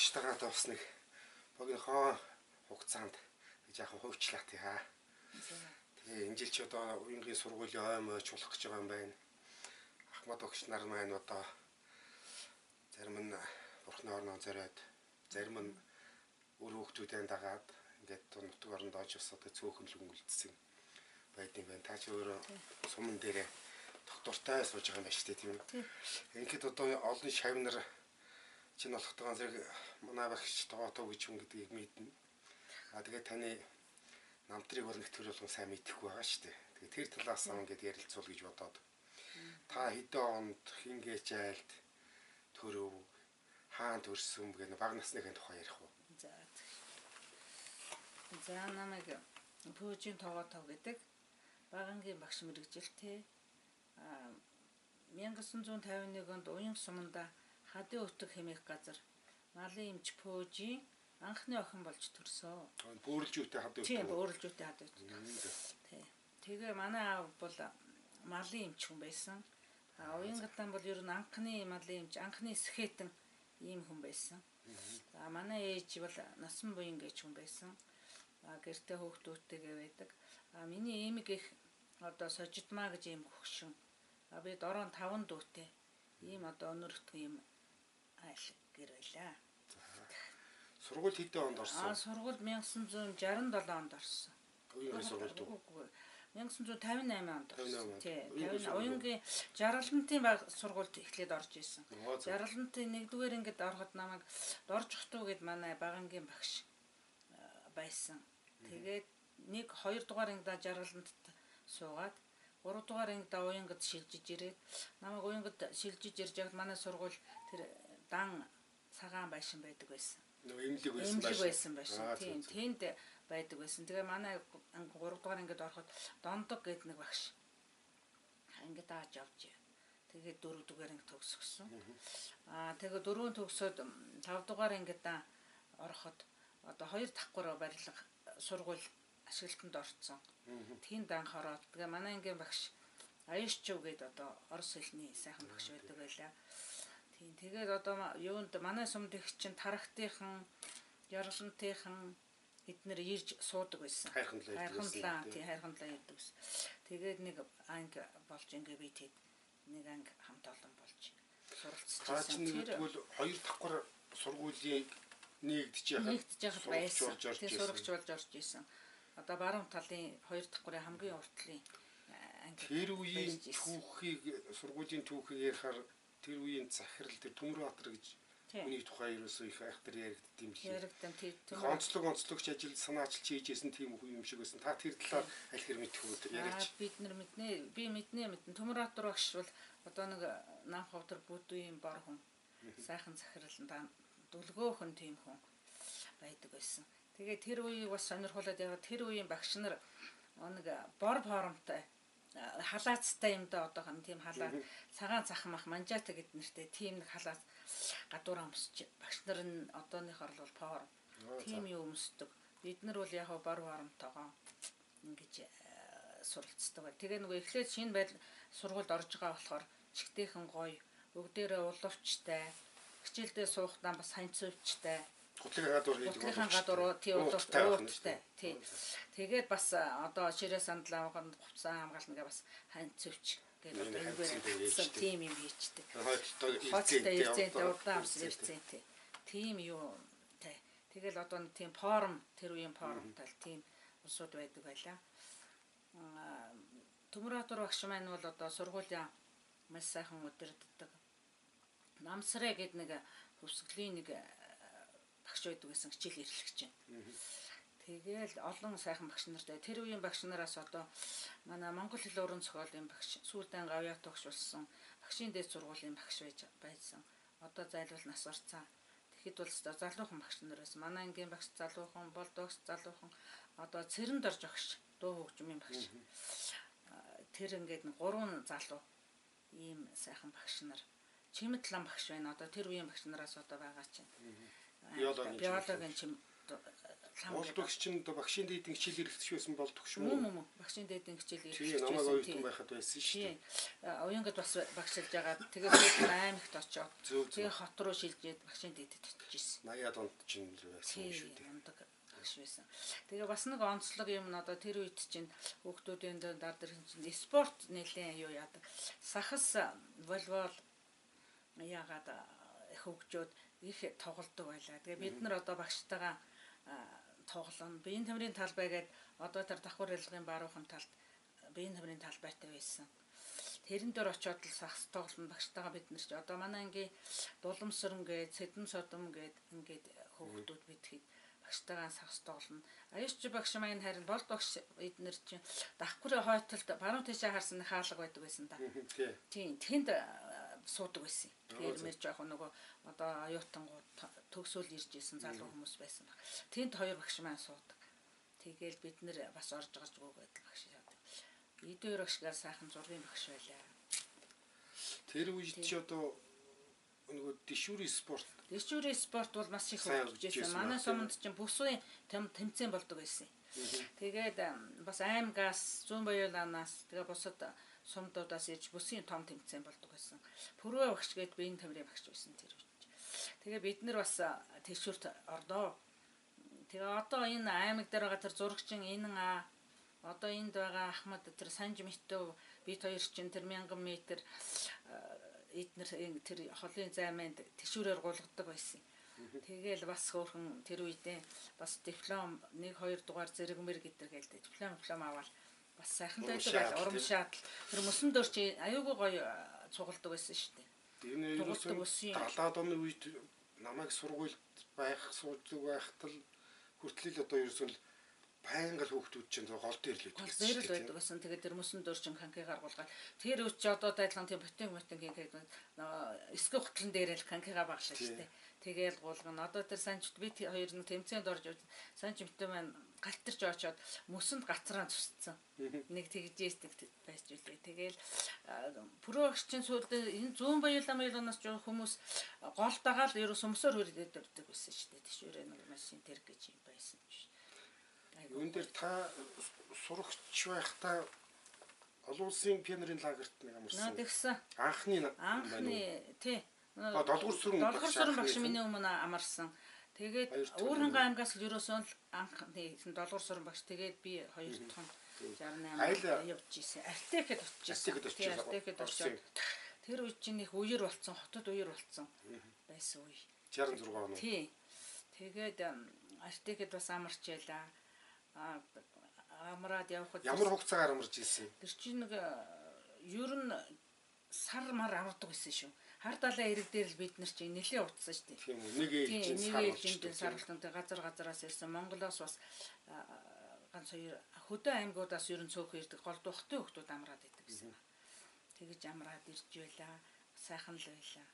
багштайгаа бас нэг богинохон хугацаанд яг хувьчлаа тий. Тэгээ энэ жил ч одоо уянгийн сургуулийн ой мойч болох гэж байгаа юм байна. Ахмад багш нар маань одоо зарим нь бурхны орноо зориод, зарим нь өөр хүүхдүүдийн дагаад ингээд нутаг оронд оож бас одоо цөөхөн л өнгөлдсөн байд юм байна. Та ч өөрөө суман дээрээ доктортай сууж байгаа юм байна шүү дээ тийм үү? Ингээд одоо олон шавнар чинь болох тагаан зэрэг манай багш тоотоо гэж хүн гэдгийг мэднэ. Тэгээд таны намтрыг бол нэг төр болгон сайн мэдэхгүй байгаа шүү дээ. Тэгээд тэр талаас нь ингээд ярилцуул гэж бодоод та хэдэн онд хингээч айлд төрөв хаан төрсөн гэх баг насныхын тухай ярих уу? За намайг Пүүжийн Тоогоотов гэдэг багангийн багш мэрэгжилтэй 1951 онд Уян суманда Хадын утаг хэмээх газар малын эмч Пүүжийн анхны охин болж төрсөн. Бөөрөлжүүтэй Хадын утаг. Тийм, бөөрөлжүүтэй Хадын утаг. Тийм. Тэгээ манай аав бол малын эмч хүн байсан. Уян гатан бол ер нь анхны малын эмч, анхны сэхэтэн ийм хүн байсан. За манай ээж бол насан буян гэж хүн байсан. Гэртээ хүүхдүүдтэйгээ байдаг. Миний эмэг их одоо сожидмаа гэж ийм хөгшин. Би дорон 5 дүүтэй. Ийм одоо өнөртгөн ийм айл гэр байлаа. Сургууль хэдэн онд орсон? Сургууль 1967 онд орсон. Уянгийн сургуульд уу? 1958 онд орсон. Тийм. Уянгийн Жаргалантын сургуульд эхлээд орж исэн. Жаргалантын 1-р ангид ороход намайг Дорж Хотуу гэд манай багангийн багш байсан. Тэгээд 1-2 дугаар ангидаа Жаргалантад суугаад 3 дугаар ангидаа Уянгад шилжиж ирээд намайг Уянгад шилжиж ирж байгаад манай сургууль тэр дан цагаан байшин байдаг байсан. Эмнэлэг байсан байсан. Тийм, тэнд байдаг байсан. Тэгээ манай 3 дугаар ангид ороход Дондог гэд нэг багш ангид ааж авч тэгээд 4 дугаар анги төгсгсөн. Тэгээд 4 төгсөөд 5 дугаар ангидаа ороход одоо 2 давхар барилга сургууль ашиглалтанд орцсон. Тэнд анх ороод тэгээ манай ангийн багш Аюшчуу гэд одоо орос хэлний сайхан багш байдаг байлаа. Тийм тэгээд одоо юунд манай сумд их чинь тархтынхан, Жаргалантынхан эднэр ирж суудаг байсан. Хайрханлаа ирдэг байсан. Тэгээд нэг анги болж ингээ би тэд нэг анги хамт олон болж суралцчихсан. Тэр бол 2 давхар сургуулийн нэгдэж яхад байсан. Тэр сурагч болж орж исэн. Одоо баруун талын 2 давхрын хамгийн уртлын анги. Тэр үеийн түүхийг сургуулийн түүхийг ярихаар тэр үеийн захирал тэр Төмөрбаатар гэж үний тухай ерөөсөө их айхтар яригдд юм лээ. Яригдсан. Онцлогч ажил санаачилж хийжсэн тийм хүн юм шиг байсан. Та тэр талаар аль хэр мэдэх үү яриач. Бид нар мэднэ. Би мэднэ. Төмөрбаатар багш бол одоо нэг наан ховдор бүдүүийн бор хүн. Сайхан захирал дүлгөөхөн тийм хүн байдаг байсан. Тэгээ тэр үеийг бас сонирхуулаад яваад тэр үеийн багш нар нэг бор формтой халаацтай юм да одоохон тийм халаад цагаан цахмах манжаата гэд нэртэй тийм нэг халаад гадуураа өмсч багш нар нь одооных орлол форм тийм юм өмсдөг. Бид нар бол яг бор формтойгоо ингэж суралцдаг. Тэгээ нөгөө эхлээд шинэ байдал сургуульд орж байгаа болохоор чигтэйхэн гоё, бүгдээрээ уловчтай, хичээлдээ суухдаа бас ханцовчтай. Гутлын гадуур тий ууртай. Тий. Тэгээд бас одоо ширээ сандлаа авахад хувцас хамгаална гэ бас ханцовч гэдэг одоо тийм юм хийчдэг. Хоцтой ирцэнтэй удаан амс ирцэнтэй. Тийм юу тий. Тэгэл одоо тийм форм тэр үеийн формтой тийм усуд байдаг байлаа. Төмөрбаатар багш маань бол одоо сургуулийн маш сайхан удирддаг. Намсрэ гэдэг нэг хөвсгөлийн нэг багш байдаг гэсэн хичээл эрхлэгч юм. Тэгээл олон сайхан багш нартай тэр үеийн багш нараас одоо манай Монгол хэл уран зохиолын багш сүүлдэн гавьяа тогш болсон багшийн дээд сургуулийн багш байсан. Одоо зайлвал нас барцсан. Тэгэхэд бол залуухан багш нар байсан. Манай ангийн багш залуухан, болдогч залуухан одоо цэрэнд орж багш дуу хөгжмийн багш. Тэр ингээд 3 залуу ийм сайхан багш нар Чимэд лам багш байна. Одоо тэр үеийн багш нараас одоо байгаа чинь. Биологийн Болдогч чинь одоо багшийн дэдийн хичээл эргэлтэж байсан болдогч юм уу? Мөн багшийн дэдийн хичээл Тийм намайг оюутан байхад байсан шүү дээ. Уянгад бас багшилж байгаа. Тэгээд аймагт очоод тэгээд хот руу шилжээд багшийн дэдэд очижсэн. 80-аад онд чинь л байсан юм шүү дээ. Ундаг багш байсан. Тэгээ бас нэг онцлог юм нь одоо тэр үед чинь хүүхдүүдийн дар дээр чинь спорт нэлээд юу яадаг. Сахас волейбол яагаад хөгжөөд их тоглодог байлаа. Тэгээ бид нар одоо багштайгаа тоглоно. Биеийн тамирын талбайгээд одоо тэр давхар хэлгийн баруухан талд биеийн тамирын талбайтай байсан. Тэрэн дээр очиод л сахас тоглоно багштайгаа бид нар ч одоо манай ангийн Дуламсран гээд Сэдэн Содом гээд ингээд хүүхдүүд бидгээд багштайгаа сахас тоглоно. Аюулч багш маань харин болд багш эднэр чинь давхрын хойтолд баруун тийшээ харсан хаалга байдаг байсан да. Тийм тэнд суудаг байсан. Тэр мэр жоох нөгөө одоо аюутангууд төгсөөл ирж исэн залуу хүмүүс байсан баг. Тэнд хоёр багш маань суудаг. Тэгээл бид нэр бас орж гарч өгөөгээд багш яадаг. Идээр багшгаар сайхан зургийн багш байлаа. Тэр үед чи одоо нөгөө дэшүүрийн спорт бол маш их хөгжиж байсан. Манай суманд чинь бүсийн тэмцээн болдог байсан. Тэгээд бас аймгаас зүүн баялаанаас тэгээ бусад сумдуудаас ирж бүсийн том тэмцээн болдог байсан. Пүрвэ багш гээд биеийн тамирын багш байсан тэр үед. Тэгээ бид нар бас тэшүүрт ордоо. Тэгээ одоо энэ аймаг дээр байгаа тэр зурагчин энэ одоо энд байгаа Ахмад тэр Санж Мэтөв бид хоёр чинь тэр 1000 м эднэр тэр холын займанд тэшүүрээр гулгадаг байсан. Тэгээл бас хөөрхөн тэр үедээ бас диплом 1-2 дугаар зэрэгмэр гэдэг гээл диплом аваад бас сайхан байдаг урамшаад тэр мөсөн дөр чи аюулгүй гоё цугалдаг байсан шүү дээ. Энэ ерөөсөө 70-аад оны үед намайг сургуульд суудаг байхад л хүртэл одоо ерөөсөө байнга хүүхдүүд чинь гол дээр л байдаг байсан. Тэгээд тэр мөсөн дөр чин канкигаар гулгаад тэр үуч одоо дайлан тийм ботинг хийгээд эсгэх хөтлөн дээрээ л канкигаа баглаа шүү дээ. Тэгээл гулгана. Одоо тэр санжт би хоёр нэг тэмцээнд орж санж мэтэ маань галтарч очоод мөсөнд гацраан зүсцсэн. Нэг тэгжээсдэг байж үлээ. Тэгээл пүрөөгч чинь сүүлдээ энэ зүүн баялаанаас жоо хүмүүс гол дагаал ерөөс өмсөөр хөрөдөд өрдөг байсан шүү дээ. Тэшүүрээ нэг машин тэр гэж юм байсан шүү. Юун дээр та сурагч байхдаа олон улсын пионерын лагерт нэг амарсан. Тэгсэн. Анхны тий. Долгор сүрэн багш миний өмнө амарсан. Тэгээд Өөрхөнгөн аймгаас л ерөөсөө л анхны долгор сүрэн багш тэгээд би 2 дахь 68 явж исэн. Артекэд очиж. Тэр үед чинь их үер болцсон, хотод үер болцсон байсан үе. 66 он. Тий. Тэгээд артекэд бас амарч ялаа. Амраад явхад ямар хугацаагаар амарч исэн? Тэр чинь нэг ер нь сар мар амардаг байсан шүү. Хар далайн ирэг дээр л бид нар чинь нэлээд утсан шүү дээ. Тийм үү. Нэг ээлжинд сарлтантай газараас ирсэн. Монголоос бас ганц хоёр хөдөө аймагуудаас ер нь цөөхөн ирдэг гол духтай хүмүүс амраад идэг гэсэн. Тэгэж амраад ирж байлаа. Сайхан л байлаа.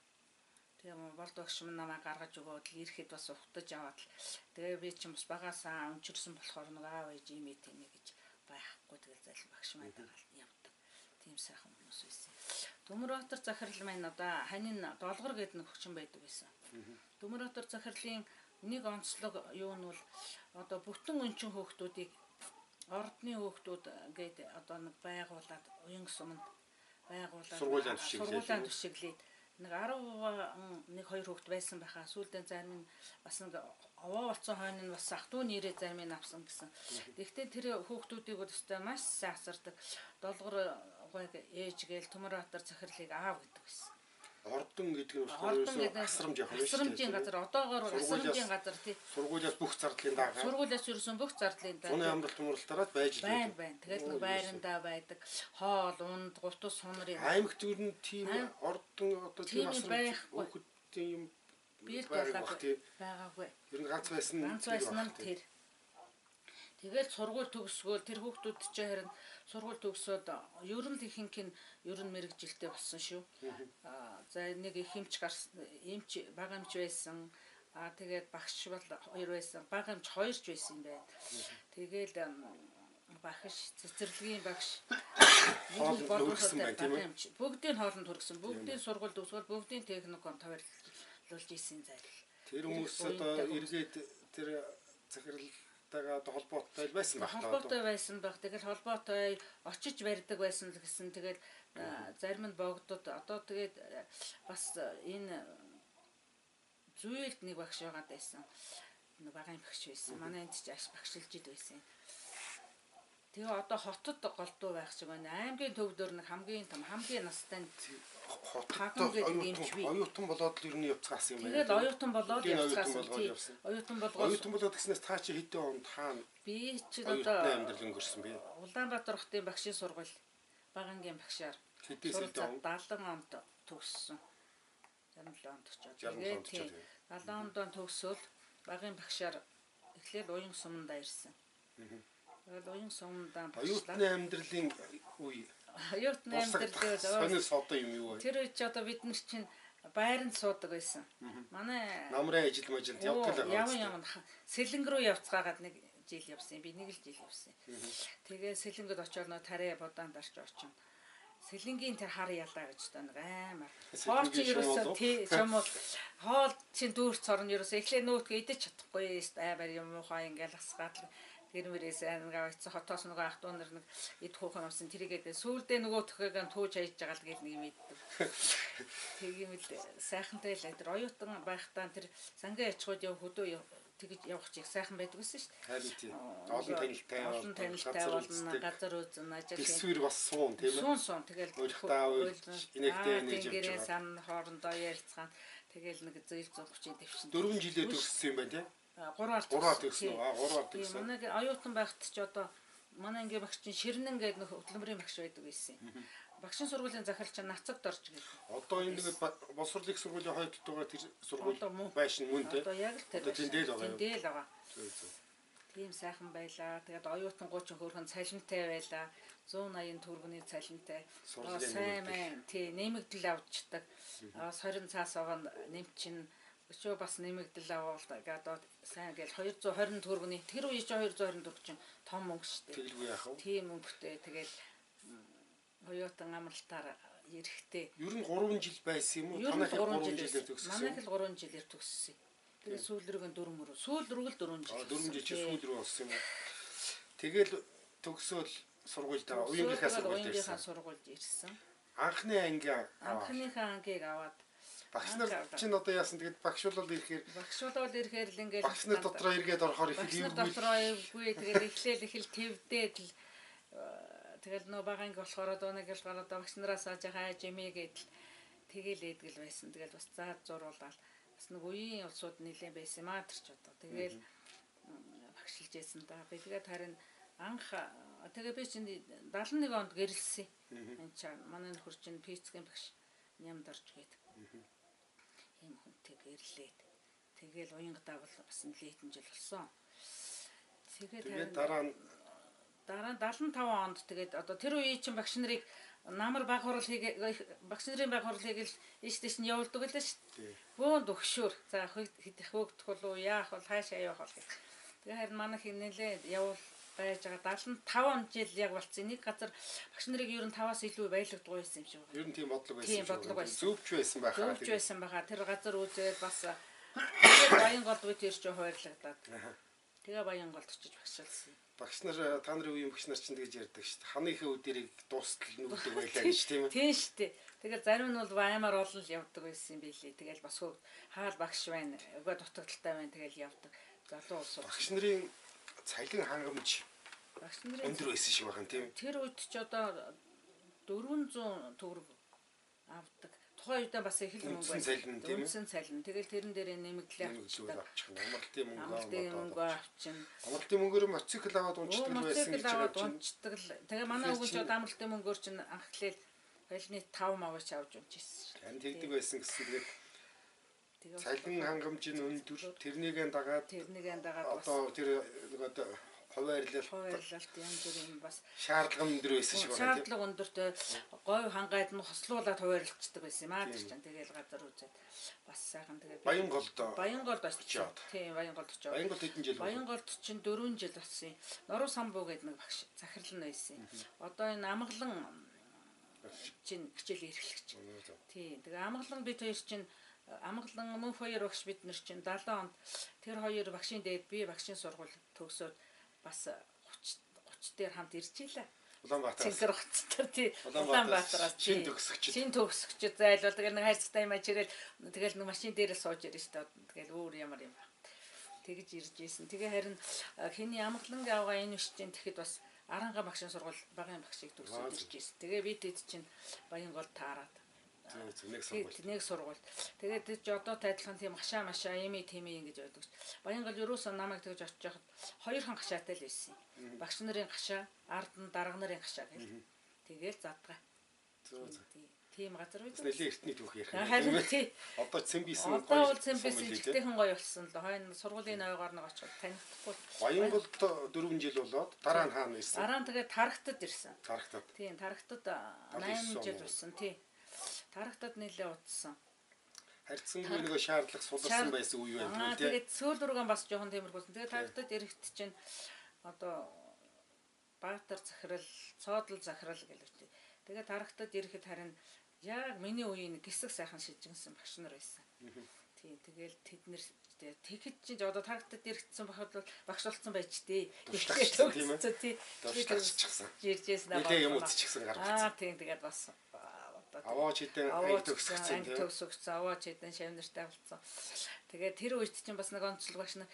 Тэгээ болд багш минь намайг гаргаж өгөөд л ирэхэд бас ухтаж аваад л тэгээ би чинь бас багасаа өнчирсэн болохоор нэг аав ээж ийм гэж байхгүй тэгэл зайл багш маань дагаад явдаг. Тийм сайхан хүмүүс байсан. Төмөрөтөр захирал маань одоо ханийн долгор гэдэг нэг хүчин байдаг байсан. Төмөрөтөр захирлын нэг онцлог юу нь бол одоо бүтэн өнчин хүүхдүүдийг ордны хүүхдүүд гээд одоо нэг байгуулад уян суманд байгуулад сургуулианд түшиглээд нэг 1-2 хүүхэд байсан байхаа сүүлдээ зарим нь бас нэг овоо болцсон хойно нь бас ах トゥ нэрээ зарим нь авсан гэсэн. Гэхдээ тэр хүүхдүүдийг өстэй маш саасардаг. Долгор гойг ээж гээл Төмөрөтөр захирлыг аав гэдэг байсан. Ордон гэдэг нь болохоор асрамж явах юм шүү дээ. Асрамжийн газар одоогоор асрамжийн газар тий. Сургуулиас бүх зардлын дагаа. Сургуулиас ерөөсөн бүх зардлын дагаа. Зуны амралт төмөрлөлтөөрөө байж л байна. Тэгээд нэг байрандаа байдаг. Хоол, унд, гутус, сунрын. Аймагт ер нь тийм ордон одоо тийм асрамж хүүхдийн юм байгаагүй. Ер нь ганц байсан нь тэр. Тэгээд сургууль төгсгөөл тэр хүүхдүүд чинь харин сургууль төгсөөд ер нь ихэнх нь ер нь мэрэгжилтэй болсон шүү. За нэг их эмч бага эмч байсан. Тэгээд багш бол 2 байсан. Бага эмч 2 ч байсан юм байна. Тэгээл багш цэцэрлэгийн багш бүгдийн хоолнд хүргэсэн. Бүгдийн сургууль төгсгөөл бүгдийн техникум товарлуулж исэн зайл. Тэр хүмүүс одоо эргээд тэр захирал захиралтайгаа одоо холбоотой байсан байх таа. Холбоотой байсан байх. Тэгэл холбоотой очиж барьдаг байсан л гэсэн. Тэгэл зарим нь богдод одоо тэгээд бас энэ зүйд нэг багш байгаад байсан. Нэг багын багш байсан. Манай энд ч аш багшилж ид байсан. Тэгээ одоо хотод голдуу байх шиг байна. Аймгийн төвдөр нэг хамгийн том хамгийн настай хотод оюутан болоод л ер нь явцгаасан юм байна. Тэгээд оюутан болоод явцгаасан. Оюутан болоод гэснээс та чи хэдэн онд хаана би ч одоо амьдрал өнгөрсөн бэ? Улаанбаатар хотын багшийн сургууль багангийн багшаар 70 онд төгссөн. 67 онд очоод. Тэгээд 70 онд төгсөөл багийн багшаар эхлээд уян сумандаа ирсэн. Тэгээд уян сумандаа оюутны амьдралын үе. Оюутны амьдрал сонирс одоо юм юу вэ? Тэр үед ч одоо бид нар чинь байранд суудаг байсан. Манай намрын ажил мажилд явдаг л байгаа. Яван Сэлэнг рүү явцгаагаад нэг жил явсан. Би нэг л жил явсан. Тэгээ Сэлэнгд очоод нөө тариа бодаанд орч очин. Сэлэнгийн тэр хар ялаа гэж та нэг амар. Хоол чи ерөөсөө тий чамд хоол чин дүүрч цорн ерөөсөө эхлээ нөөтгөө идэж чадахгүй амар юм ухаа ингээл асгаад гэрмэрээс нэг авчихсан хотоос нөгөө ах дуу нар нэг эд хүүхэн авсан тэрийгээд сүүлдээ нөгөө төхөөг тууж хайж байгаа л гэл нэг юм иддэг. Тэгиймэл сайхантай л тэр оюутан байхдаа тэр сангийн ачгууд яв хөдөө тэгж явах чиг сайхан байдаг гэсэн шүү дээ. Харин тийм. Олон танилтай болно, газар үзэн, ажил. Тэсвэр бас суун тийм ээ. Суун тэгэл инээдтэй нээж явж байгаа. Сан хоорондоо ярилцгаан тэгэл нэг зөөл 130 дэвшин. 4 жилээ төгссөн юм байна тийм. 3-аар төгсөн. 3-аар төгсөн. Манай оюутан байхад ч одоо манай ангийн багш чинь Ширнэн гэдэг нэг хөтөлмөрийн багш байдаг байсан. Багшийн сургуулийн захирал чинь нацагт орж гээ. Одоо энэ нэг боловсролын сургуулийн хойд байгаа тэр сургууль байшин мөн тийм. Одоо яг л тэр. Тэндээ л байгаа. Тэндээ л байгаа. Тийм сайхан байлаа. Тэгээд оюутан 30 хөөрхөн цалинтай байлаа. 180 төгрөгийн цалинтай. Сайн мэн тий нэмэгдэл авчдаг. 20 цаас байгаа нэмт чинь өчөө бас нэмэгдэл аваад одоо сайн гээл 220 төгрөгийн тэр үе чи 220 төгрөг чинь том мөнгө шүү дээ. Тэглгүй яах вэ? Тийм мөнгөтэй тэгээд оюутан амралтаар эрэхтэй. Ер нь 3 жил байсан юм уу? Танайх 3 жилээр төгссөн. Манайх л 3 жилээр төгссөн. Тэгээд сүүл рүүгээ 4 мөрөө. Сүүл рүү л 4 жил. 4 жил чи сүүл рүү болсон юм уу? Тэгэл төгсөөл сургуульд уянгийнхаа сургуульд ирсэн. Анхныхаа ангийг аваад багш нар чинь одоо яасан тэгээд багшуулал ирэхээр л ингээл багш нар дотроо эргээд орохоор их юм. Дотроо ивгүй тэгээд эхлээл твдээд л тэгэл нөө баганг болохоор одоо нэг л гараад багш нараас ааж хайж эмээгээд тэгэл эдгэл байсан. Тэгэл бас заад зуруулаад бас нэг үеийн улсууд нэлээд байсан маа тэр ч одоо тэгэл багшилж байсан да. Би тэгээд харин анх тэгээ би чинь 71 онд гэрэлсэн. Энд чаа манай нөхөр чинь физикийн багш нямд орж гээд. Ийм хүнтэй гэрлээд тэгэл уянга дагвал бас нэлээдэн жил болсон. Тэгээд дараа нь 75 онд тэгээд одоо тэр үеийн чинь багш нарыг намар баг хурал багш нарын баг хурал хийгээл ийш нь явуулдаг байлаа шүү дээ. Бөөнд өгшөөр за хэдих хөөгдөх болов яах бол хаашаа явах бол. Тэгээ харин манайх нэлээд явуул байж байгаа 75 жил яг болцсон. Нэг газар багш нарыг ер нь 5-аас илүү байлгадгүй байсан юм шиг байна. Ер нь тийм бодлого байсан. Тийм бодлого байсан. Зөвч байсан байхаа. Зөвч байсан байхаа. Тэр газар үзээд бас тэгээд Баянголд үт ирж хуваарлагдаад. Тэгээ Баянголд очиж багшилсан. Багш нар та нарын үеийн багш нар чинь тэгж ярьдаг шүү дээ. Ханыхаа өдөрийг дуустал нүгдэг байлаа гэж тийм ээ. Тийм шүү дээ. Тэгээд зарим нь бол аймаар олон л явдаг байсан юм билий. Тэгэл бас хаал багш байна. Угаа дутагдaltaй байна. Тэгэл явдаг. Залуу улсууд. Багш нарын цалин хангамж өндөр байсан шиг байна тийм. Тэр үед ч одоо 400 төгрөг авдаг. Тухайн үедээ бас их л мөнгө байсан. Үндсэн цалин. Тэгэл тэрэн дээр нэмэгдлээ авчихсан. Амралтын мөнгө авчин. Амралтын мөнгөөр мотоцикл аваад унцдаг байсан гэж байна. Тэгээ манай өвгөн ч амралтын мөнгөөр чинь анх эхлээл байлны 5 мавч авч унжсэн. Тань тэгдэг байсан гэсэн тэгээд цалин хангамж нь өндөр. Тэрнийгээ дагаад одоо тэр нэг одоо хуваарлалт янз бүрийн бас шаардлага өндөр байсан шиг байна. Шаардлага өндөртэй говь хангайд нь хослуулаад хуваарлцдаг байсан юм аа тэр чинь. Тэгэл газар үзээд бас сайхан тэгээд Баянголд очив. Тийм Баянголд очив. Баянголд хэдэн жил? Баянголд чинь 4 жил болсон. Норуу самбуу гэдэг нэг багш захирал нь байсан. Одоо энэ амгалан чинь хичээл эрхлэгч. Тийм. Тэгээ амгалан бид хоёр чинь Амгалан мөнх хоёр багш бид нар чинь 70 онд тэр хоёр багшийн дээд би багшийн сургууль төгсөөд бас 30 дээр хамт ирчихлээ. Улаанбаатараас. Цэнхэр гоцтор тий. Улаанбаатараас шин төгсөгчд. Шин төгсөгчд зайлвал тэгэл нэг хайрцагтай юм ачирэл тэгэл нэг машин дээрээ сууж ирэн шүү дээ. Тэгэл өөр ямар юм ба. Тэгж ирж ийсэн. Тэгээ харин хэний Амгалангийн авгаа энэ өчтөнд тэгэхэд бас Аранга багшийн сургууль багийн багшийг төгсөөд ирж ийсэн. Тэгээ бид хэд чинь Баянгол таарад. Нэг сургууль. Тэгээд одоо тайлхан тийм хашаа машаа ими тими ингэж байдаг. Баянгол ерөөсөө намайг тэгж очиж яхад хоёрхан хашаатай л байсан. Багш нарын хашаа, ард нь дарга нарын хашаа гэх. Тэгээл задгаа. Тийм газар байдаг. Нэлээд эртний түүх ярих. Харин тий. Одоо цэмбисэн гоё. Одоо бол цэмбисэн жигтэйхэн гоё болсон л хойно сургуулийн ойгоор нэг очиход танихгүй. Баянголд 4 жил болоод дараа нь хаана ирсэн? Дараа нь тэгээд Тархтад ирсэн. Тархтад. Тийм, Тархтад 8 жил болсон тий. Тархтад нэлээ удсан. Харьцангуй нөгөө шаардлага суларсан байсан үе байна тийм. Тэгээд Сөүлрүгэн бас жоохон тиймэрхүүсэн. Тэгээд Тархтад ирэхэд чинь одоо Баатар захирал, Цоодол захирал гэлээ. Тэгээд Тархтад ирэхэд харин яг миний үеийн гисэг сайхан шижигнсэн багш нар байсан. Тийм, тэгэл тэд нэр тэгэхэд чинь одоо Тархтад ирэхсэн багш болсон байж тээ. Төгссөн тийм. Төгсчихсэн. Жиржсэн аа. Юм үтчихсэн гаргацсан. Тийм, тэгээд бас аваач хитэн анги төгсгцэн тийм. Төгсгцэн аваач хитэн шавнартай болсон. Тэгээд тэр үед чинь бас нэг онцлог багш нэг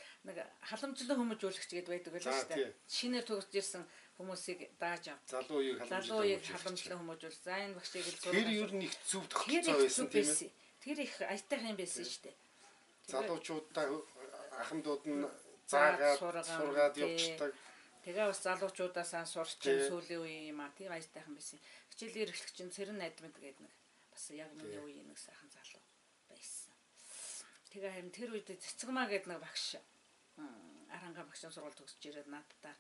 халамжлан хүмүүжүүлэгч гээд байдаг байлаа шүү дээ. Шинээр төгсж ирсэн хүмүүсийг дааж ав. Залуу үеийг халамжлан хүмүүжүүл. За энэ багшийг л зураг. Тэр ер нь их зөв тогтцоо байсан тийм ээ. Тэр их аятайх юм байсан шүү дээ. Залуучуудаа ахмадууд нь заагаад сургаад явчихдаг. Тэгээ бас залуучуудаасаа сурчин сүүлийн үеийн юм а тийм аятайхан байсан. Хичээлийн эрхлэгч чинь Цэрэн найдмад гэдэг нэг бас яг миний үеийн нэг сайхан залуу байсан. Тэгээ харин тэр үед Цэцгмаа гэдэг нэг багш Аранга багшийн сургууль төгсөж ирээд надтай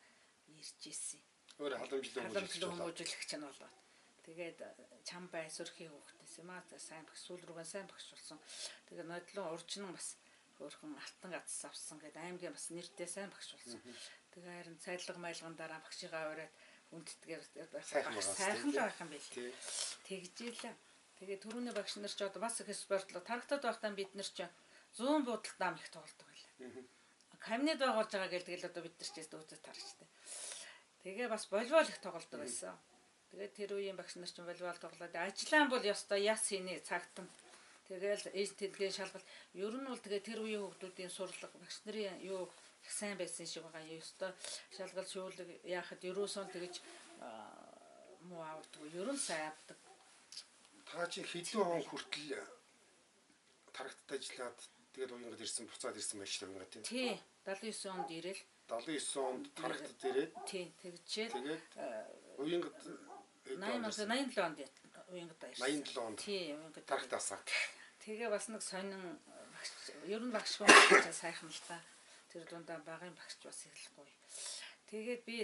ирж ийсэн. Өөр халамжлан хүмүүжүүлэгч нь болоод. Тэгээд Чамбай сөрхийн хүүхдээс юм а сайн багш Сөүлрүгэн сайн багш болсон. Тэгээ нодлон уржин бас хөөрхөн алтан гацс авсан гэдэг аймгийн бас нэртэй сайн багш болсон. Тэгээ харин цайлга майлган дараа багшигаа ураад үндтгээр сайхан л байх юм байл. Тэгжээлээ. Тэгээ түрүүний багш нар ч одоо бас их спортлог Тархтад байхдаа бид нар ч 100 буудалд ам их тоглодог байлаа. Камнид байгуулж байгаа гэлтэгэл одоо бид нар ч үзэж тарчтай. Тэгээ бас волейбол их тоглодог байсан. Тэгээ тэр үеийн багш нар ч волейбол тоглоод ажиллаан бол ёстой яс хийнэ цагтан. Тэгээл тэдгээр шалгалт ер нь бол тэгээ тэр үеийн хүүхдүүдийн сурлага багш нарын юу их сайн байсан шиг байгаа. Ёстой шалгалт шүүлэг яахад ерөөсөн тэгэж муу авдаг. Ер нь сайн авдаг. Та чи хэдэн он хүртэл Тархтад ажиллаад тэгээд уянгад ирсэн буцаад ирсэн байж таа уянгад тийм. Тий, 79 онд ирээл. 79 онд Тархтад ирээд. Тий, тэгжээ. Тэгээд уянгад 87 онд уянгад ирсэн. 87 онд. Тий, уянгад Тархтаасаа. Тэгээ бас нэг сонин багш, ер нь багш хүн сайхан л та. Тэр дундаа багын багш бас их л гоё. Тэгээд би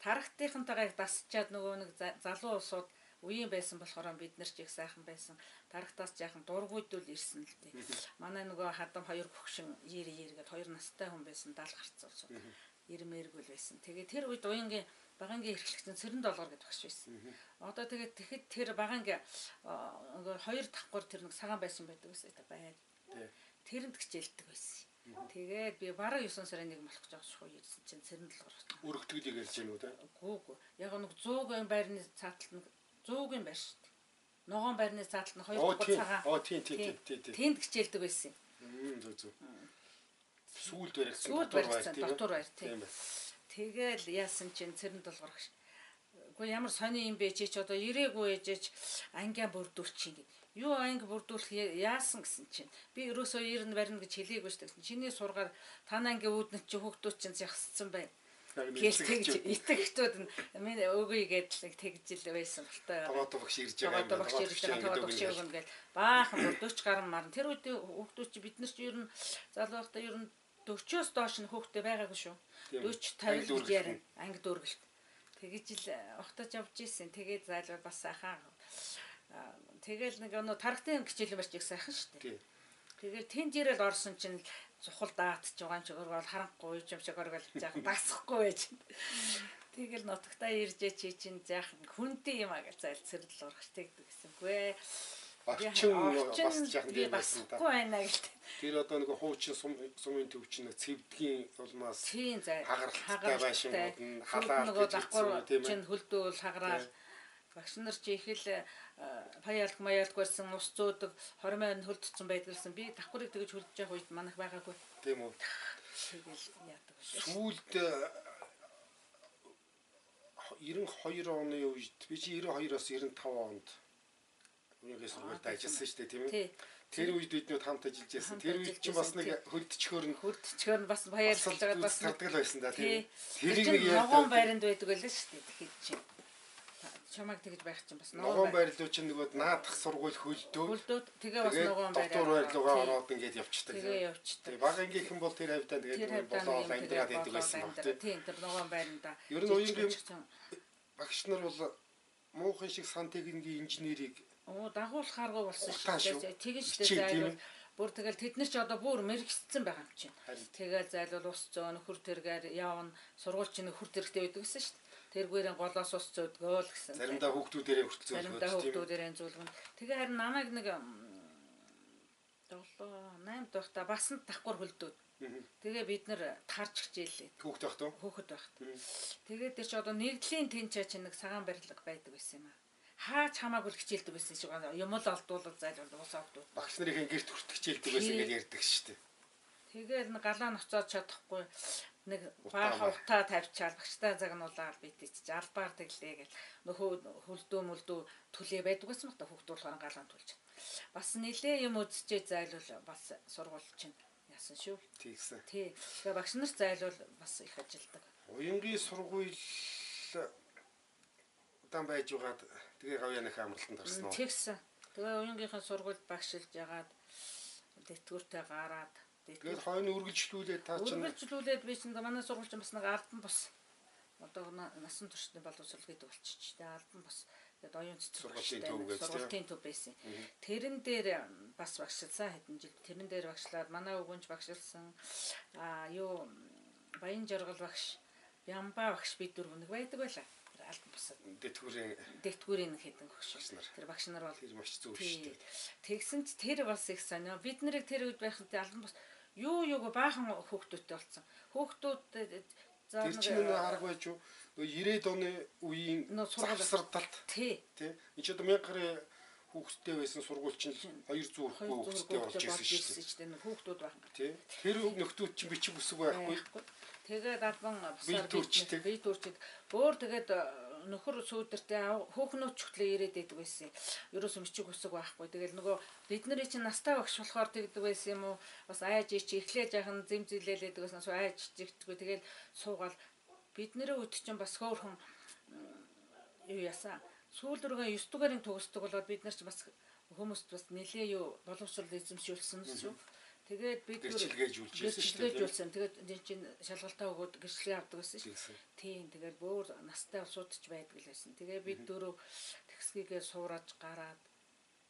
Тархтынхантайгаа дасчаад нөгөө нэг залуу улсууд үеийн байсан болохоор бид нар ч их сайхан байсан. Тархтаас жаахан дургуйдул ирсэн л дээ. Манай нөгөө хадам хоёр хөгшин 90 гээд хоёр настай хүн байсан 70 гарцсан улсууд. 90 байсан. Тэгээ тэр үед уянгийн багангийн эрхлэгчэн Цэрэн долгор гэдэг багш байсан. Одоо тэгээд тэгэхэд тэр багангийн хоёр давхар тэр нэг сагаан байсан байдаг гэсэн байд. Тэрэнд хичээлдэг байсан. Тэгээд би бараг 9 сарын 1 болох гэж байгаа шүү ирсэн чинь Цэрэн долгор. Өргөтгөлийг ярьж байна уу те? Гүү. Яг нэг 100-ын байрны цааталт 100-ын байр шүү дээ. Ногоон байрны цааталт нь 2 дахь цагаан. Тийм. Тэнд хичээлдэг байсан. Зөв. Сүүлд баригдсан дотор байр тийм. Тэгэл яасан чинь Цэрэн долгор гэж. Үгүй ямар сони юм бэ чи ч одоо ирээгүй ээжэж ангиа бүрдүүлчих юм. Юу анги бүрдүүлэх яасан гэсэн чинь би ерөөсөө ирнэ барина гэж хэлээгүй шүү дээ. Чиний сургаар тань анги үүднэ чи хүүхдүүд чинь зягссан байна. Тэгж итгэхтүүд нь минь өгөе гэдэл тэгжил байсан болтой. Тогоо багш ирж байгаа юм. Тогоо багш өгнө гэл баахан 40 гаруй марна. Тэр үед хүүхдүүд чи бид нар чи ер нь залуу байхдаа ер нь 40-оос доош нь хүүхдээ байгаагүй шүү. 40 50 гэж ярина. Анги дүүргэлт. Тэгэж л огтож явж ийсэн. Тэгээд зайлбар бас сайхан. Тэгэл нэг Тархтын хичээл барьж их сайхан шүү дээ. Тэгээд тэнд ирэл орсон чинь цухал даатж байгаа юм чи өргөл харанхгүй юм шиг өргөл жаахан дасахгүй байж. Тэгэл нутагтаа иржээ чи чинь жаахан хүнтэй юм а гэж зайл Цэрэл урагш тэгдэг гэсэн. Үгүй орчин бас жаахан би тийм байсан да. басахгүй байна гэлтэй. Тэр одоо нэг хуучин сумын төвчин цэвдгийн улмаас Тийм зай. хагаралтай байшингууд нь халаалт халаалт давхар тийм ээ. чинь хөлдөөл хагараад багш нар чи их л паялк маялк байсан ус зөөдөг 20 мянга хөлдсөн байдгаарсан. Би давхарыг тэгэж хөлдөж явах үед манайх байгаагүй. Тийм үү. Тэгэл яадаг шүү. Сүүлд 92 оны үед би чи 92-оос 95 онд үеийн сургуульд ажилласан шүү дээ тийм ээ. Тэр үед бид нөт хамт ажиллаж байсан. Тэр үед чи бас нэг хөлдчгөр нь бас баярлж байгаа бас тардгал байсан да тийм. Тэрийг нэг ногоон байранд байдаг байлаа шүү дээ. Тэгэхэд чи чамайг тэгж байх чинь бас ногоон байрлуу чинь нөгөө наадах сургууль хөлдөөд тэгээ бас ногоон доктор байрлуугаа ороод ингээд явчихдаг. Тэгээ явчихдаг. Баг ангийнхан бол тэр хавьдаа тэгээд болоо амьдраад байдаг байсан баг тийм. Тэр ногоон байранда. Ер нь уянгийн багш нар бол муухай шиг сан техникийн инженерийг дагуулхааргүй болсон шүү дээ. Тэгэж зайлвал бүр тэгэл тэд нар ч одоо бүр мэрэгцсэн байгаа юм чинь. Тэгэл зайлвал ус зөө нөхөр тэргээр явна сургууль чинь нөхөр тэрэгтэй байдаг гэсэн шүү дээ. Тэргүүрийн голоос ус зөөдгөөл гэсэн. Заримдаа хүүхдүүдээрээ хүртэл зөөлгөө. Заримдаа хүүхдүүдээрээ зөөлгөн. Тэгээ харин намайг нэг 7 8 дахта басанд давхар хөлдөөд. Тэгээ бид нар тарж хичээлээ. Хүүхэд байх туу. Хүүхэд байх. Тэгээд тэр чи одоо нэгдлийн тэнцээ чи нэг цагаан барилга байдаг байсан юм аа. Хаач хамаагүй хичээлдэг байсан шиг юм л олдуулаад зайлвал ус авдууд. Багш нарын гэрт хүртэл хичээлдэг байсан гэж ярьдаг шүү дээ. Тэгээд нэг галаа ноцоод чадахгүй нэг бааха утаа тавьчаал багштай загнуулаад битэж албаар тэглээ гэл нөхөө хөлдөө мөлдөө төлөө байдаг байсан ба хүүхд болохоор галаан төлж. Бас нилээ юм үзчихээ зайлвал бас сургууль чинь яасан шүү. Тэгсэн. Тий. Тэгээ багш нар зайлвал бас их ажилдаг. Уянгийн сургууль удаан байж байгаад тэгээ гавьяаных амралтанд гарсан уу? Тэгсэн. Тэгээ уянгийнхаа сургуульд багшилж ягаад тэтгэвртэй гараад тэгээд хойно үргэлжлүүлээд та чинь үргэлжлүүлээд би чинь манай сургууль чинь бас нэг албан бус одоо насан туршны боловсрол гэдэг болчих. Тэгээ албан бус тэгээд оюун цэцэг сургуулийн төв байсан. Тэрэн дээр бас багшилсан хэдэн жил. Тэрэн дээр багшлаад манай өвгөнч багшилсан. Юу Баян жаргал багш, Бямба багш бид дөрөв нэг байдаг байлаа. Албан бусад дэтгэврийн хэдэн багш нар. Тэр багш нар бол тэр маш зөв шүү дээ. Тэгсэн ч тэр бас их сонио. Бид нарыг тэр үед байхад албан бус юу баахан хүүхдүүдтэй болсон. Хүүхдүүд тэр чинь нэг арга байж юу? Нөгөө 90-ад оны үеийн сургалталт. Тий. Энд ч одоо 1000 гаруй хүүхдтэй байсан сургууль чинь 200 хүүхдтэй болж ирсэн шүү дээ. Хүүхдүүд байна. Тий. Тэр нөхдүүд чинь бичиг үсэг байхгүй. Тэгээд албан бусаар бие төрчид өөр тэгээд нөхөр сүүдэртэй хөөхнүүд ч хөтлөө ирээд байдаг байсан. Ерөөсөө мичиг үсэг байхгүй. Тэгэл нөгөө бид нарын чинь настай багш болохоор тэгдэг байсан юм уу? Бас айж чи эхлээ жаахан зэмзэлээлээд байсан. Айж чигтгүй тэгэл суугаал бид нарын үед чинь бас хөөхөн юу яасан. Сүүл дөрвөн 9 дугаарын төгсдөг болоод бид нар ч бас хүмүүст бас нэлээ юу боловсрол эзэмшүүлсэн шүү. Тэгээд бид гэрчлэгжүүлсэн. Тэгээд энэ чинь шалгалтаа өгөөд гэрчлэгээ авдаг байсан шүү. Тийм тэгээд бүр настай усуудч байдаг л байсан. Тэгээд бид дөрөв тэгсгийгээ суураж гараад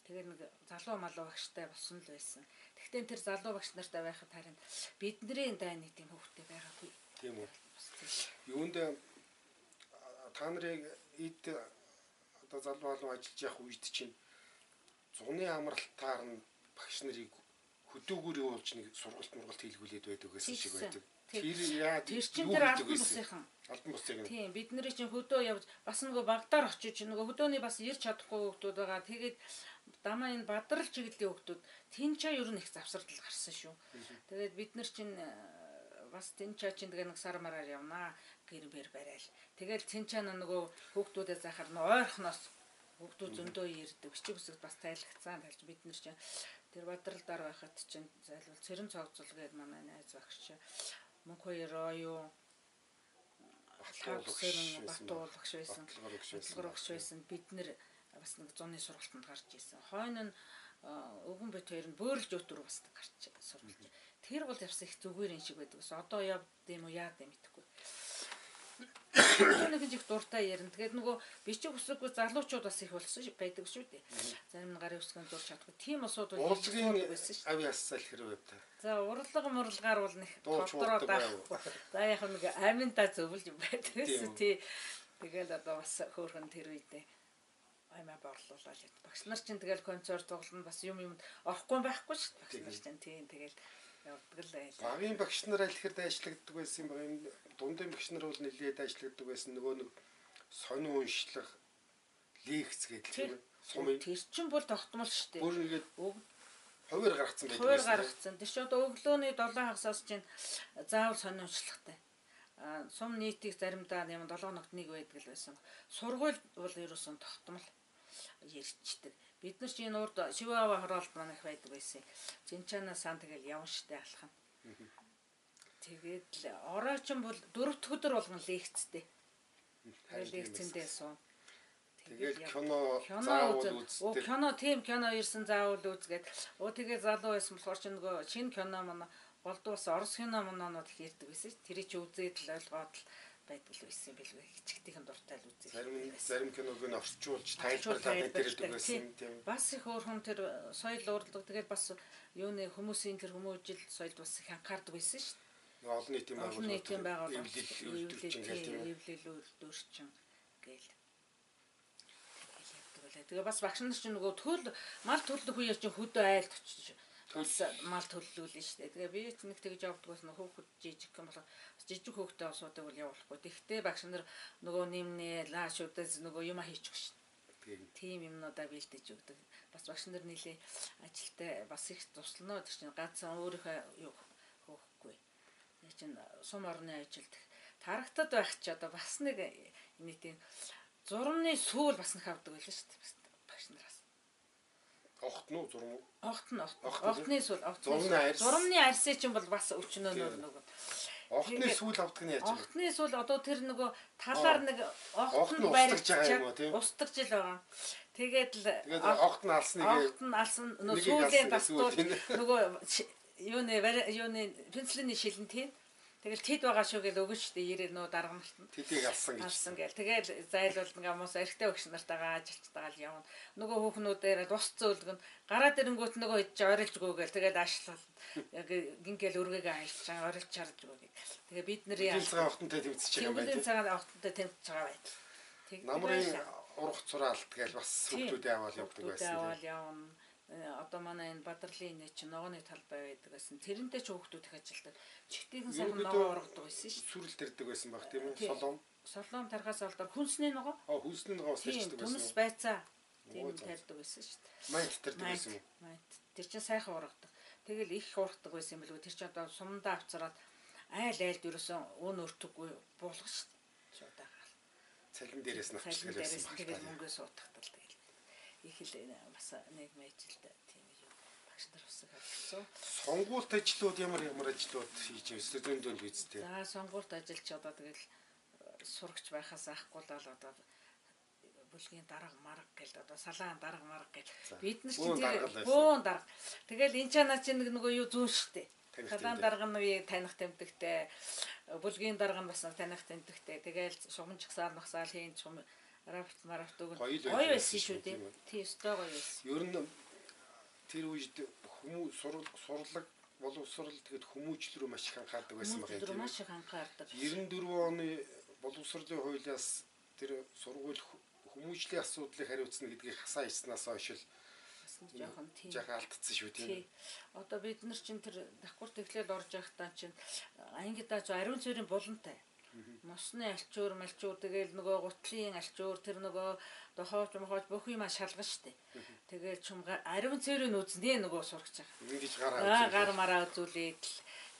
тэгээд нэг залуу малуу багштай болсон л байсан. Тэгтээ тэр залуу багш нартай байхад харин бидний дайны тийм хөвгтэй байгаагүй. Тийм үү. Юунд та нарыг эд одоо залуу ажиллаж явах үед чинь зуны амралтаар нь багш нарыг хөдөөгөр явуулж нэг сургалт хийлгүүлээд байдаг гэсэн шиг байдаг. Тэр чинь тэр албан бусынхан. Албан бусыг. Тийм бид нарын чинь хөдөө явж бас нөгөө багдаар очиж нөгөө хөдөөний бас ирж чадахгүй хүмүүс байгаа. Тэгээд дамаа энэ бадрал чиглэлийн хүмүүс тэнцаа ер нь их завсарлал гарсан шүү. Тэгээд бид нар чинь бас тэнцаа чинь тэгээ нэг сар мараар явнаа гэр бэр барайл. Тэгэл тэнцаа нөгөө хүмүүсээ заахаар нь ойрхоноос хүмүүс зөндөө ирдэг. Бичиг үсэг бас тайлгцсан. Тайлж бид нар чинь тэр бадралдаар байхад чинь зайлвал цэрэн цогцол гээд манай найз багш мөнх хоёроо юу Батуулгч байсан. Батуулгч байсан. Бид нэр бас нэг зуны сургалтанд гарч ирсэн. Хойно нь өвгөн бит хоёр нь бөөлж өтөр бас гарч сургалт. Тэр бол явсан их зүгээр юм шиг байдаг. Одоо явд юм уу яа гэм мэдэхгүй. Нэг их дуртай ярина. Тэгээд нөгөө бичиг үсэггүй залуучууд бас их болсон байдаг шүү дээ. Зарим нь гарын үсгэн зурж чадахгүй. Тийм усуд бол урлагийн ави яссал хэрэг байв та. За урлага мурлагаар бол нэг тодороо даахгүй. За яг нэг аминта зөвлөж байдаг гэсэн тий. Тэгэл одоо бас хөөхөн тэр үедээ аймаа борлуулаад багш нар чинь тэгэл концерт тоглоно бас юм орохгүй байхгүй шүү дээ. Багш нар чинь тийм тэгэл явдаг л байл. Багийн багш нар аль ихэд ажиллагддаг байсан юм байна. Дундын багш нар бол нэлээд ажиллагддаг байсан. Нөгөө нэг сонин уншлах лекц гэдэг тийм сумын Тэр чинь бол тогтмол шүү дээ. бүр ингээд хуваар гаргацсан байдаг. Хуваар гаргацсан. Тэр чинь одоо өглөөний 7 хагасаас чинь заавал сонин уншлагтай. Сум нийтийг заримдаа 7 хоногт нэг байдаг л байсан. Сургууль бол ерөөсөн тогтмол ярьчдаг. Бид нар чинь урд Шивава хороолт манайх байдаг байсан. Зинчанаас сан тэгэл явна штэ алхам. Тэгээд ороо чинь бол 4 дахь өдөр болгон лекцтэй. Тэгээд лекцэндээ суун. Тэгээд кино заавал үзтээ. Кино тийм кино ирсэн заавал үзгээд. Тэгээд залуу байсан болохоор чинь нөгөө шинэ кино манай голдуус орос кино мононууд их ярьдаг байсан ш. Тэрийг чи үзээд л ойлгоод л байдаг л байсан юм билгүй. Хичгтийн дуртай л үзээ. Зарим киног нь орчуулж тайлбарлаад байдаг байсан тийм. Бас их өөрхөн тэр соёл урлаг тэгээд бас юуны хүмүүсийн тэр хүмүүжил соёлд бас их анхаардаг байсан ш. Олон нийтийн байгууллага эвлэл үйлдвэрчин гээл. Тэгээ бас багш нар чинь нөгөө төл мал төлөх үеэр чинь хөдөө айлт очиж мал төллүүлнэ шүү дээ. Тэгээ би нэг тэгж явдаг байсан хөөхд жижиг юм болоо жижиг хөөхтэй осуудаг бол явуулахгүй. Тэгтээ багш нар нөгөө нэмнээ лаашуудаас нөгөө юм хийчих шин. Тийм юмнуудаа бэлдэж өгдөг. Бас багш нар нэлээ ажилтай бас их тусланоо тэр чинь ганцхан өөрийнхөө юу хөөхгүй. Тэр чинь сум орны ажилд тарагтад байх ч одоо бас нэг нийтийн зурмны сүүл бас нэг авдаг байлаа шүү дээ. Багш нараас. Огт нь зурм уу? Огтны сүүл, зурмны арьсыг чинь бол бас өчнөөнөр нөгөө. Огтны сүүл авдаг нь яаж вэ? Огтны сүүл одоо тэр нөгөө талаар нэг огт нь барьж байгаа юм уу тийм? Устгаж ил байгаа. Тэгээд л огт нь алсан нөгөө сүүлийн тастуул нөгөө юуны пенслийн шилэн тийм. Тэгэл тэд байгаа шүү гэж өгөн штэ ирээ нөө даргамтанд. Тэдийг алсан гэж. Алсан гээл. Тэгэл зайлуулна гамаас эрэгтэй багш нартайгаа ажилчтайгаа л явна. Нөгөө хүүхнүүдээр ус зөөлгөн гараад ирэнгүүт нөгөө идэж орилж гүйгээл тэгэл аашлал. Яг гингээл өргөөгөө айлчаа орилж чарж гүйгээл. Тэгээ бид нарын цагаан охтонтой тэмцэж байгаа юм байна. Тийм цагаан охтонтой тэмцэж байгаа байт. Намрын урах цураалт гээл бас хүүхдүүд аваад явдаг байсан. Аваад явна. Одоо манай энэ Бадрлын нэ чи ногооны талбай байдаг гэсэн. Тэрнтэй ч хүүхдүүд их ажилдаг. Чигтийн сайхан ногоо ургадаг байсан ш. Сүрэл тарьдаг байсан баг тийм үү? Солон. Солон тархаас олдоор хүнсний ногоо. Хүнсний ногоо тарьдаг байсан. Түнс байцаа. Тийм тарьдаг байсан ш. Майт тарьдаг байсан юм уу? Майт. Тэр чинь сайхан ургадаг. Тэгэл их ургадаг байсан юм билүү. Тэр чинь одоо сумдаа авцараад айлд ерөөсөн өн өртөггүй буулгах ш. Шуудагаал. Цалин дээрээс нь авчихсан байсан баг. Тэгэл мөнгөө суутгахтал тэгэл. Их л бас нэг мэйжилд тийм юм багш нар усаг авчихсан. Сонгуульт ажлууд ямар ажлууд хийж өсөлт зөндөө хийжтэй. За сонгуульт ажил чи одоо тэгэл сурагч байхаас айхгүй л одоо бүлгийн дарга марга гэл одоо салаан дарга марга гэл бид нар чи тэр бөөн дарга. Тэгэл энэ чанаа чи нөгөө юу зүүн штэ. Салаан дарга нь таних тэмдэгтэй бүлгийн дарга нь бас таних тэмдэгтэй. Тэгэл шугамч гсаал махсаал хийн шум рафт марафт үг гоё байсан шүү дээ. Тийм өстой гоё байсан. Ер нь тэр үед хүмүүс сурлаг боловсрал тэгэд хүмүүжил рүү маш их анхаардаг байсан байгаа юм. Маш их анхаардаг. 94 оны боловсролын хуулиас тэр сургууль хүмүүжлийн асуудлыг хариуцна гэдгийг хасаа ирснээс хойш л жоохон алдсан шүү тийм. Одоо бид нар чинь тэр давхар тэглэл орж байхдаа чинь ангидаа ариун цэврийн булантай. Мосны алчуур малчуур тэгэл нөгөө гутлын алчуур тэр нөгөө дохооч мохооч бүх юм шалгана штэ. Тэгэл чум ариун цэврийн үзэн нөгөө сурагч байгаа. Ингэж гар мараа үзүүлээд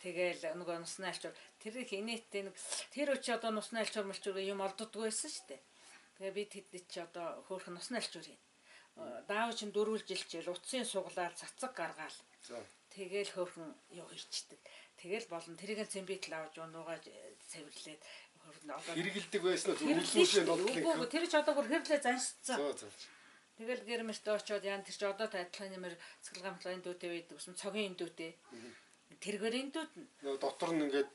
тэгэл нөгөө нусны алчуур тэр их инээдтэй нэг тэр өч одоо нусны алчуур малчуур юм олддгүй байсан штэ. Тэгээ бид хэд чи одоо хөөхн нусны алчуур юм. Даав чин 4 жил чил утсын суглаад цацаг гаргаал. Тэгэл хөөхн юу хийчдэг. Тэгэл болон тэрийг цэмбит лавж унуугаа цэвэрлээд хэрэгэлдэг байсан уу үлсүүшээ бодлоо. Тэр ч одоо бүр хэрлээ заншсан. Тэгэл гэрмэрт очоод яан тэр ч одоо адилхан нэмэр цэглэгаамтлын дүүтэй байдаг гэсэн цогийн дүүтэй. Тэргэрийн дүүд дотор нь ингээд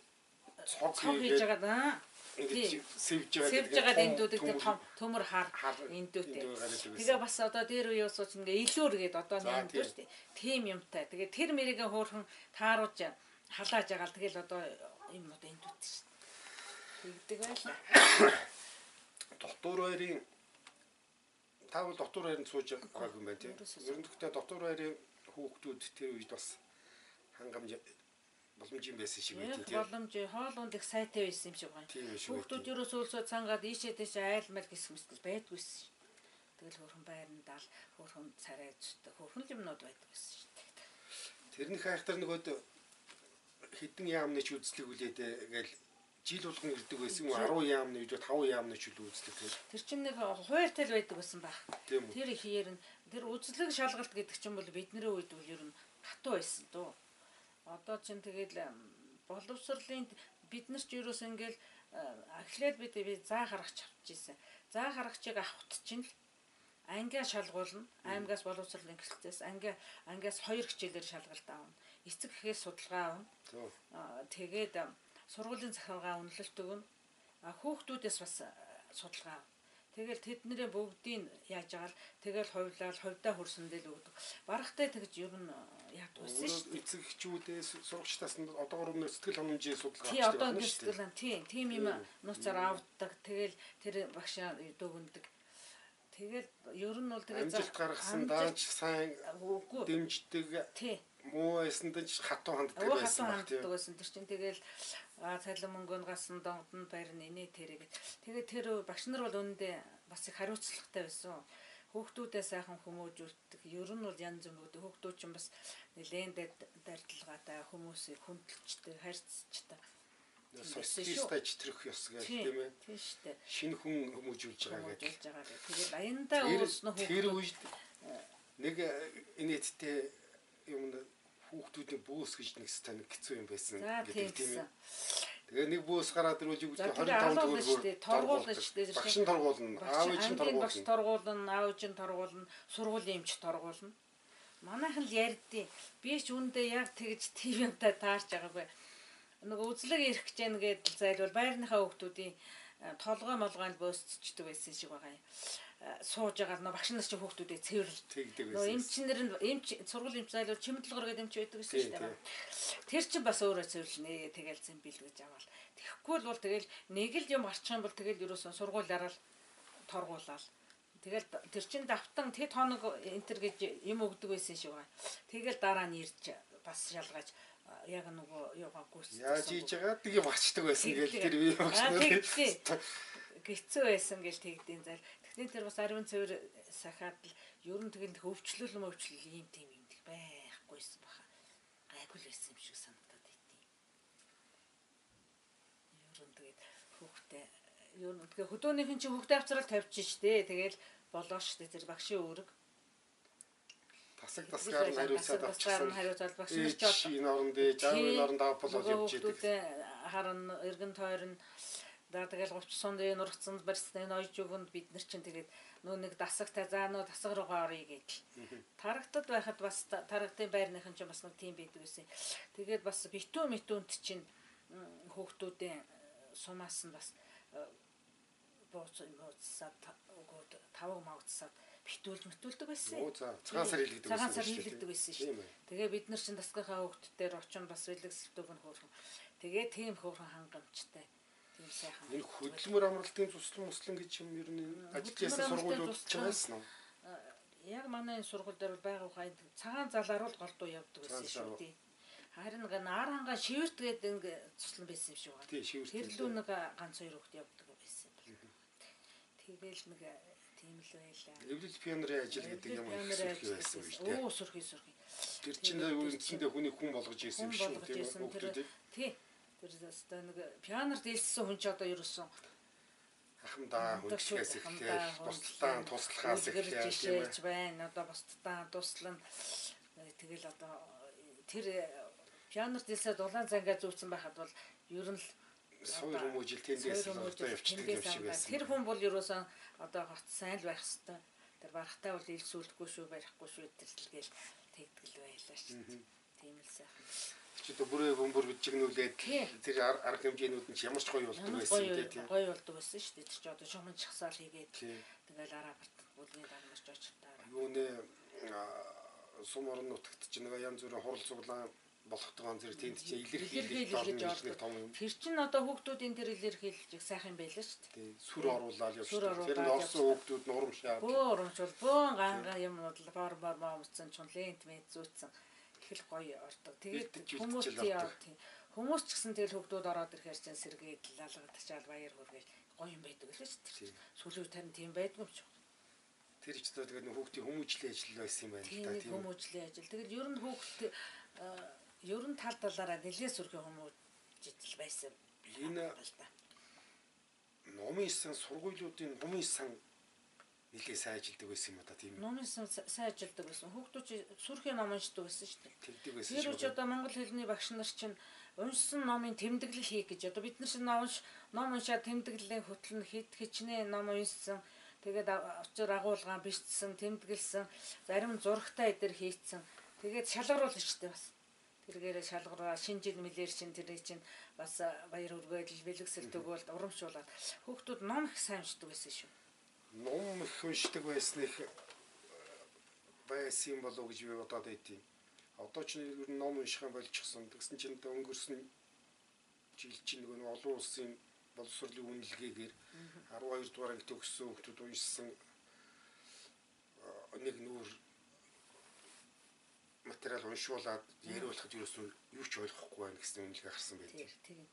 цог хийж байгаа. Сэвж байгаа эндүүд том төмөр хар эндүүдтэй. Тэгээ бас одоо дээр үе усууч ингээ илүүр гээд одоо нэмдүү шүү дээ. Тим юмтай. Тэгээ тэр мэрийгээ хөөрхөн тааруулж халааж байгаа л тэгэл одоо юм одоо эндүүд шүү дээ. Тэгдэг байлаа. Дотор хоёрын та бол дотор байранд сууж байгааг юм байна тийм. Ерөөсөө Ер нь гэхдээ дотор байрын хүүхдүүд тэр үед бас хангамж боломж юм байсан шиг Яг байт тийм. боломж хоолунд их сайтай байсан юм шиг байна. Тийм шүү. Хүүхдүүд ерөөсөө өлсөө цангаад ийшээ тийшээ айлмал гэсэн мэт байдгүйсэн. Тэгэл хөрхөн байрандаал хөрхөн царайчтай хөрхөн юмнууд байдаг байсан шүү дээ. Тэрний хайхтар нөгөөд хэдэн яамны ч үзлэг үлээдээ гээл жил болгон ирдэг байсан юм 10 яамны үед 5 яамны ч үл үзлэг тийм. Тэр чинь нэг хууртай л байдаг байсан баг. Тийм үү. Тэр ихээр нь тэр үзлэг шалгалт гэдэг чинь бол бидний үед бол ер нь хатуу байсан дөө. Одоо чинь тэгэл боловсролын бид нар ч ерөөс ингээл эхлээд бид заа харагч авчихжээ. Заа харагчийг авахт чинь ангиа шалгуулна. Аймагаас боловсролын гисэлцээс ангиас 2 хичээлээр шалгалт аавна. Эцэг гэхээс судалгаа аавна. Тэгээд сургуулийн захиргаа үнэлэлт өгнө. Хүүхдүүдээс бас судалгаа авна. Тэгэл тэднэрээ бүгдийг яаж агаал тэгэл хувьлал хувьдаа хөрсөндөл өгдөг. Барахтай тэгж ер нь яадаг байсан шүү дээ. Эцэг эхчүүдээс сурагчдаас нь одоогор өмнө сэтгэл хангамжийн судалгаа авчихдаг байна шүү дээ. Тийм юм нууцаар авдаг. Тэгэл тэр багшаа дөгөндөг. Тэгэл ер нь бол тэгээ амжилт гаргасан даанч сайн дэмждэг. Муу эсэнд ч хатуу ханддаг байсан баг тийм. байсан. Тэр чинь тэгэл цалин мөнгөнд гасан донгод байрны инээ тэрэг. Тэгээд тэр багш нар бол үүндээ бас их хариуцлагатай байсан. Хүүхдүүдээ сайхан хүмүүжүүлдэг. Ер нь бол янз бүр хүүхдүүд ч бас нэлээд дардлагатай хүмүүсийг хүндэлжтэй, харьцчтай. Социалистаж төрөх ёс гэх тийм ээ. Тийм шүү дээ. Шинэ хүн хүмүүжүүлж байгаа гэдэг. Тэгээд аяндаа өөрснөө тэр үед нэг инээдтэй юм хүүхдүүдийн бөөс гэж нэг стан хэцүү юм байсан гэдэг тийм ээ. Тэгээ нэг бөөс гараад ирвэл юу гэдэг 25 төгрөгөөр торгуулна шүү дээ. Багшин торгуулна, аав ээжийн торгуулна. Багш торгуулна, аав ээжийн торгуулна, сургуулийн эмч торгуулна. Манайхан л ярьдیں۔ Би ч үүндээ яг тэгж тийм юмтай таарч байгаагүй. Нөгөө үзлэг ирэх гэж яана гэдэл зайлвал байрныхаа хүүхдүүдийн толгой молгойн бөөсчдөг байсан шиг байгаа юм. Сууж байгаа нөө багш нар ч хүүхдүүдээ цэвэрлж тэгдэг байсан. Нөө эмчнэр нь эмч сургуулийн эмч зайлвал чимэдлгөр гэдэг эмч байдаг гэсэн шүү дээ. Тэр чинь бас өөрөө цэвэрлэнэ. Тэгэл зэмбил гэж аваад. Тэгэхгүй бол тэгэл нэг л юм гарчих юм бол тэгэл ерөөсөн сургуулиараа л торгуулаад. Тэгэл тэр чин давтан тэд хоног энтер гэж юм өгдөг байсан шиг байна. Тэгэл дараа нь ирж бас шалгаж яг нөгөө юугаа гүйцэтгэсэн. Яаж хийж байгаа тийг багчдаг байсан гэл тэр би багш нар гисцүү байсан гэл тэгдэйн зал. Тэгтээ тэр бас ариун цэвэр сахаад л ер нь тэгэл хөвчлөл ийм тийм юм байхгүйсэн баха. Гайгүй л байсан юм шиг санагдаад байт. Ер нь тэгээд хүүхдээ ер нь тэгээ хөдөөнийхэн чи хүүхдээ авцрал тавьчих штэ. Тэгэл болоо штэ тэр багшийн үүрэг. Тасаг тасгаар нь хариуцаад авчихсан. Багш нар ч энэ оронд энэ оронд авполоо явж идэг. Харин эргэн тойрон тэгэл 30 сунды нургацсан барьсан энэ ойж өгөнд бид нар чинь тэгээд нөө нэг дасагтай заа нөө дасаг руугаа оръё гэдэл. Тарагтад байхад бас тарагтын байрныхан чинь бас нэг тийм байдаг байсан. Тэгээд бас битүү митүүнд чинь хүүхдүүдийн сумаас нь бас бууцаад тавг мавцсаад битүүлж мэтүүлдэг байсан. Цагаан сар хийлэгдэг байсан. Цагаан сар хийлэгдэг байсан шүү дээ. Тэгээ бид нар чинь дасгийнхаа хүүхдүүдээр очин бас бэлгэсэлтүүг нь хөөрхөн. Тэгээ тийм хөөрхөн хангамжтай. Тийм сайхан. Энэ хөдөлмөр амралтын туслан гэж юм ер нь ажиллажсэн сургуулиуд ч байсан уу? Яг манай сургууль дээр байгаа ухаан цагаан залаар бол голдуу явдаг байсан шүү дээ. Харин нар хангаа шивэрт гэдэг ингээ туслан байсан юм шиг байна. Тэр лүү нэг ганц хоёр хүүхд явдаг байсан. Тэгэл нэг тийм л байлаа. Эвлэл пионерын ажил гэдэг юм байсан шүү дээ. Сөрхий. Тэр чинь үндсэндээ хүний хүн болгож ирсэн юм шүү дээ. Тий. Тэр зөвхөн нэг пионер дийлсэн хүн ч одоо ерөөсөн ахмадаа хүндэтгэс ихлээр бусдаа туслахаас ихлээр байна. Одоо бусдаа туслана. Тэгэл одоо тэр пионер дийлсээ дулаан зангаа зүүцсэн байхад бол ер нь л суур хүмүүжил тэндээс одоо явчихдаг юм шиг байсан. Тэр хүн бол ерөөсөн одоо гот сайн л байх хэвээр. Тэр барахтаа бол ил сүлдэхгүй шүү, барихгүй шүү гэдэл тэгдэл байлаа шүү дээ. Тийм л сайхан. Чи одоо бүрээ бөмбөр биджигнүүлээд тэр арга хэмжээнүүд нь ямар ч гоё болдог байсан тийм. Гоё болдог байсан шүү дээ. Тэр чи одоо шуман чагсаал хийгээд тэгэл араа барт бүлгийн дарамж очтаа. Юу нэ сум орон нутагт ч нэг янз бүрийн хурал цуглаан болгохтойгоо зэрэг тэнд чи илэрхийлэх нэг том юм. Тэр чинь одоо хүүхдүүдийн тэр илэрхийлж сайхан байлаа шүү дээ. Тий, сүр оруулаад явчихсан. Тэр нь орсон хүүхдүүд нь урамшаа. Урамшвал бөөн ганга юмнууд бор момцсон чун лент мэд зүүцсэн. Тэгэл гоё ордог. Тэгээд хүмүүс ч гэсэн тэгэл хүүхдүүд ороод ирэхээр чинь сэргээд лалгад тачаал баяр хүргээж гоё юм байдаг л шүү дээ. Сүүлийн үед тань тийм байдгүй юм ч. Тэр ч тэгээд хүүхдийн хүмүүжлийн ажил байсан юм байна л да. Тийм хүмүүжлийн ажил. Тэгэл ер нь хүүхд ер нь тал талаараа нэлээд сүрхэн хүмүүжил байсан. Энэ номын сан сургуулиудын номын сан нэлээд сайн ажилдаг байсан юм да тийм. Номын сан сайн ажилдаг байсан. Хүүхдүүд сүрхэн ном уншдаг байсан шүү дээ. Тэгдэг байсан шүү. Тэр үуч одоо монгол хэлний багш нар чинь уншсан номын тэмдэглэл хийх гэж одоо бид нар чинь ном уншаад тэмдэглэлийн хөтлөн хичнээн ном уншсан. Тэгээд очир агуулгаан бичсэн, тэмдэглэсэн, зарим зурагтай эдэр хийцэн. Тэгээд шалгаруулж штэ бас. Тэргээрээ шалгаруулаа шинэ жил мэлэр чинь тэр чинь бас баяр хүргээл бэлгэсэл төгөөлд урамшуулаад хүүхдүүд ном их сайн уншдаг байсан шүү. Ном их уншдаг байсныг байсан болов гэж би бодоод байдیں۔ Одоо ч нэг ном унших юм болчихсон. Тэгсэн чинь өнгөрсөн жил чинь нэг олон улсын боловсролын үнэлгээгээр 12 дугаар анги төгссөн хүүхдүүд уншсан нэг нүүр материал уншуулад яриулахад ерөөсөө юу ч ойлгохгүй байна гэсэн үнэлгээ гарсан байдаг.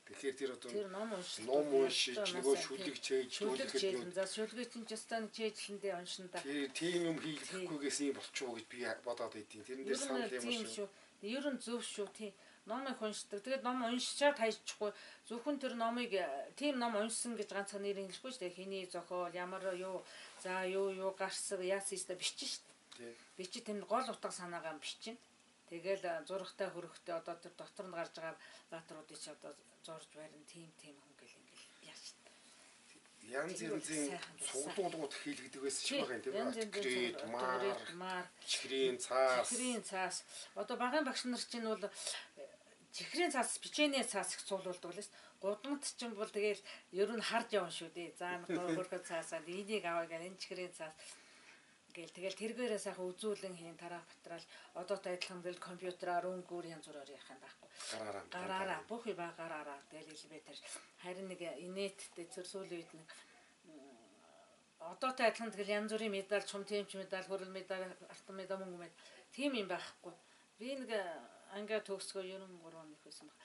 Тэгэхээр тэр одоо ном уншиж нөгөө шүлэг чээж за шүлэг чинь жастан чээжлэндээ уншина да. Тийм юм хийхгүйгээс юм болчихоо гэж би бодоод байдیں۔ Тэрэн дээр санал юм шүү. Ер нь зөв шүү тий. Ном их уншдаг. Тэгээд ном уншичаад хайчихгүй зөвхөн тэр номыг тийм ном уншсан гэж ганцхан нэр хэлэхгүй шүү дээ. Хэний зохиол, ямар юу, за юу гарсан, яасан юм бичсэн шүү дээ. Бичиж тэнд гол утга санаагаа бичнэ. Тэгэл зурагтай хөрөхтэй одоо тэр дотор нь гарч байгаа баатруудыг ч одоо зорж барин тийм хүн гэл ингээл яаш. Янз янзын цуглуулгууд хийлгдэг байсан ч байгаа юм тийм маар, чихрийн цаас. Одоо багын багш нар чинь бол чихрийн цаас, бичээний цаас их цуглуулдаг лээс. Гудамт чинь бол тэгэл ер нь харж явна шүү дээ. За хөрхөд цаасаа энийг аваа гэх энэ чихрийн цаас гэл тэгэл тэргээрээ сайхан үзүүлэн хийн тараа батраал одоотой адилхан гэл компьютераар өнгөөр янз бүрээр яах юм байхгүй. Гараараа бүх юм гараараа тэгэл элеватор харин нэг инээдтэй цэрсүүлийн үед нэг одоотой адилхан тэгэл янз бүрийн медаль, чум тэмч медаль, хөрөл медаль, алтан медаль, мөнгө медаль тийм юм байхгүй. Би нэг ангиа төгсгөө 93 он их байсан баг.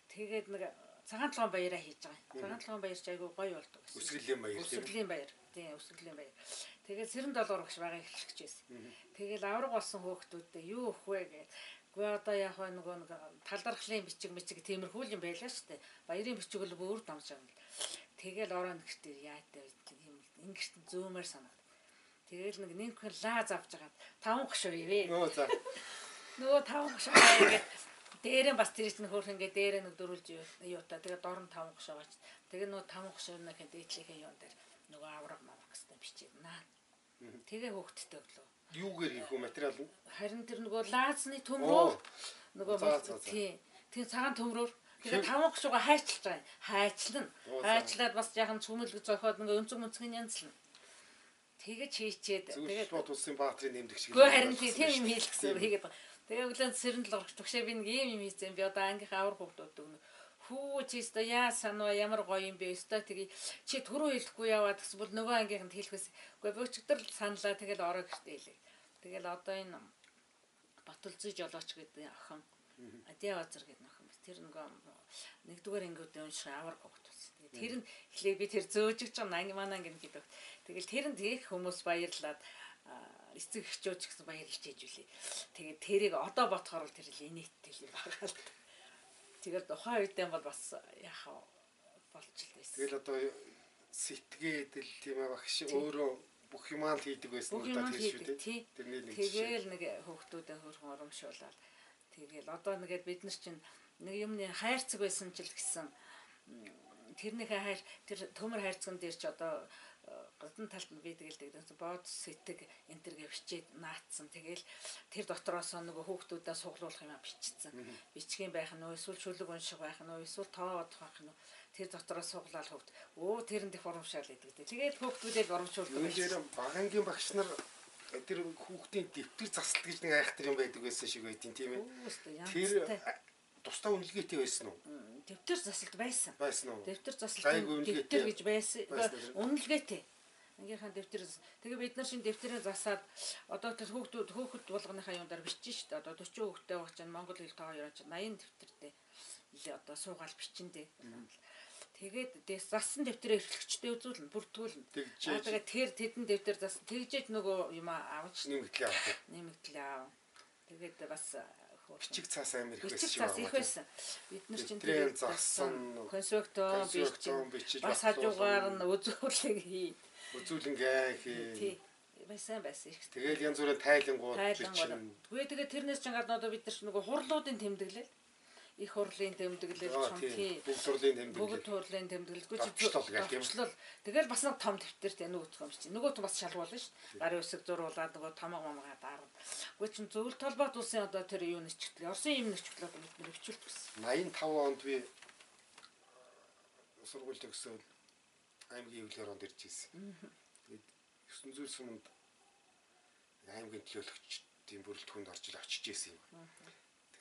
Тэгээд нэг цагаан толгойн баяраа хийж байгаа. Цагаан толгойн баяр ч айгүй гоё болдог. Үсрэлийн баяр. Үсрэлийн баяр. Тийм үсрэлийн баяр. Тэгээд 97 багш байгаа эхлэх гэж байсан. Тэгэл авраг болсон хөөхтүүдтэй юу өх вэ гэ. Гүй одоо яг нөгөө нэг талдархлын бичиг тиймэрхүү юм байлаа шүү дээ. Баярын бичиг бол өөр дамж байгаа. Тэгэл ороонд гэртээ яатай юм ингэрт зөөмөр санаад. Тэгэл нэг лаа завж байгаа. 5 гш вэ. Нөгөө 5 гш байгаад дээрээ бас тэр чинь хөөх ингээ дээрээ нэг дөрүүлж юута. Тэгээд дор нь 5 гш байгаач. Тэгээд нөгөө 5 гш нэхэ дээдлийнхээ юун дээр нөгөө авраг гэсэн бичээд наа. Тэгээ хөөхттэй өглөө. Юугээр хийх вэ материал нь? Харин тэр нөгөө лаазны төмрөөр нөгөө тийм цагаан төмрөөр тэгээ 5 гшууга хайчилж байгаа. Хайчлаад бас яхан цүмэлэг зохиод нөгөө өнцөг мөнцгийн янзлна. Тэгэж хийчээд тэгээд бод улсын баатрын нэмдэг шиг. Гөө харин тийм юм хийх гэсэн хийгээд байгаа. Тэгээ өглөө сэрэн толгорч төгшөө би нэг юм хийсэн. Би одоо ангийнхаа авраг хүүхдүүд өгнө. Хүү чи өстө яа санаа ямар гоё юм бэ өстө тэгээ чи түрүү хэлэхгүй яваад гэсэн бол нөгөө ангийнханд хэлэхээс үгүй бөөчгдөр саналаа тэгэл ороо гэртээ хэлээ. Тэгэл одоо энэ Батулзый жолооч гэдэг охин Адиа Базар гэдэг охин тэр нөгөө нэгдүгээр ангиудын унших авраг хогт болсон. Тэгээ тэр нь эхлээ би тэр зөөжигч юм анги маань анги гэдэг. Тэгэл тэр нь их хүмүүс баярлаад эцэг эхчөөч гэсэн баяр хичээж үлээ. Тэгээд тэрийг одоо бодохоор л тэр л инээдтэй юм байгаа л. Тэгээд тухайн үедээ бол бас яхаа болж л байсан. Тэгэл одоо сэтгээд л тийм ээ багш өөрөө бүх юмаа л хийдэг байсан уу та тийм шүү дээ. Тэрний нэг тэгэл нэг хүүхдүүдэд хөрхөн урамшуулаад тэгэл одоо нэгэд бид нар чинь нэг юмны хайрцаг байсан ч л гэсэн тэрнийхээ хайр тэр төмөр хайрцагн дээр ч одоо гадна талд нь би тэгэл бод сэтг энтер гэвчээд наацсан. Тэгэл тэр дотроос нөгөө хүүхдүүдэд суглуулах юм бичсэн. Бичгийн байх нь эсвэл шүлэг унших байх нь эсвэл тоо бодох байх нь тэр дотроос суглаал хөвд. Тэрэнд их урамшаал идэг. Тэгээд хүүхдүүдээ урамшуулдаг. Тэр багангийн багш нар тэр хүүхдийн дэвтэр засалт гэж нэг айхтар юм байдаг байсан шиг байдیں۔ Тийм ээ. Тэр тусдаа үнэлгээтэй байсан уу? Дэвтэр засалт байсан. Байсан уу? Дэвтэр засалт Гайгүй дэвтэр гэж байсан. байсан үү? Үнэлгээтэй. Ангийнхаа дэвтэр. Тэгээ бид нар шинэ дэвтэрээ засаад одоо тэр хүүхэд болгоныхаа юундаар бичсэн шүү дээ. Одоо 40 хүүхэдтэй байх чинь монгол хэл тоо яаж 80 дэвтэртэй. Одоо суугаал бичэндээ. Тэгээд зассан дэвтрээ эрхлэгчтэй үзүүлнэ, бүртгүүлнэ. Тэгээд тэр тэдэн дэвтэр зассан. Тэгжээж нөгөө юм авч нэмэгдлээ авах. Нэмэгдлээ аав. Тэгээд бас бичиг цаас амир их байсан. Бичиг цаас их байсан. Бид нар чинь тэр зассан конструкторон бичиж бас хажуугаар нь үзүүлэг хий. Үзүүлэнгээ хий. Тий. Байсан их. Тэгэл янз бүрийн тайлангууд бичнэ. Үгүй тэгээд тэрнээс ч ингээд одоо бид нар ч нөгөө хурлуудын тэмдэглэл их хурлын тэмдэглэл чамхи бүгд хурлын тэмдэглэл гүйцэтгэл тэгэл бас нэг том дэвтэр тэ нөгөөтгөө юм чинь нөгөөт бас шалгуулна шүү гарын үсэг зуруулаад нөгөө томог момгаа даарна үгүй чинь зөвлөлт толгойд улсын одоо тэр юу нэчгтэл Оросын юм нэчгтэл одоо бид нэр хвчүүлдэг гэсэн 85 онд би сургууль төгсөөд аймгийн хэвлэлээр онд ирж ирсэн. Тэгээд 900 суманд аймгийн төлөөлөгчдийн бүрэлдэхүүнд орж очиж ирсэн юм.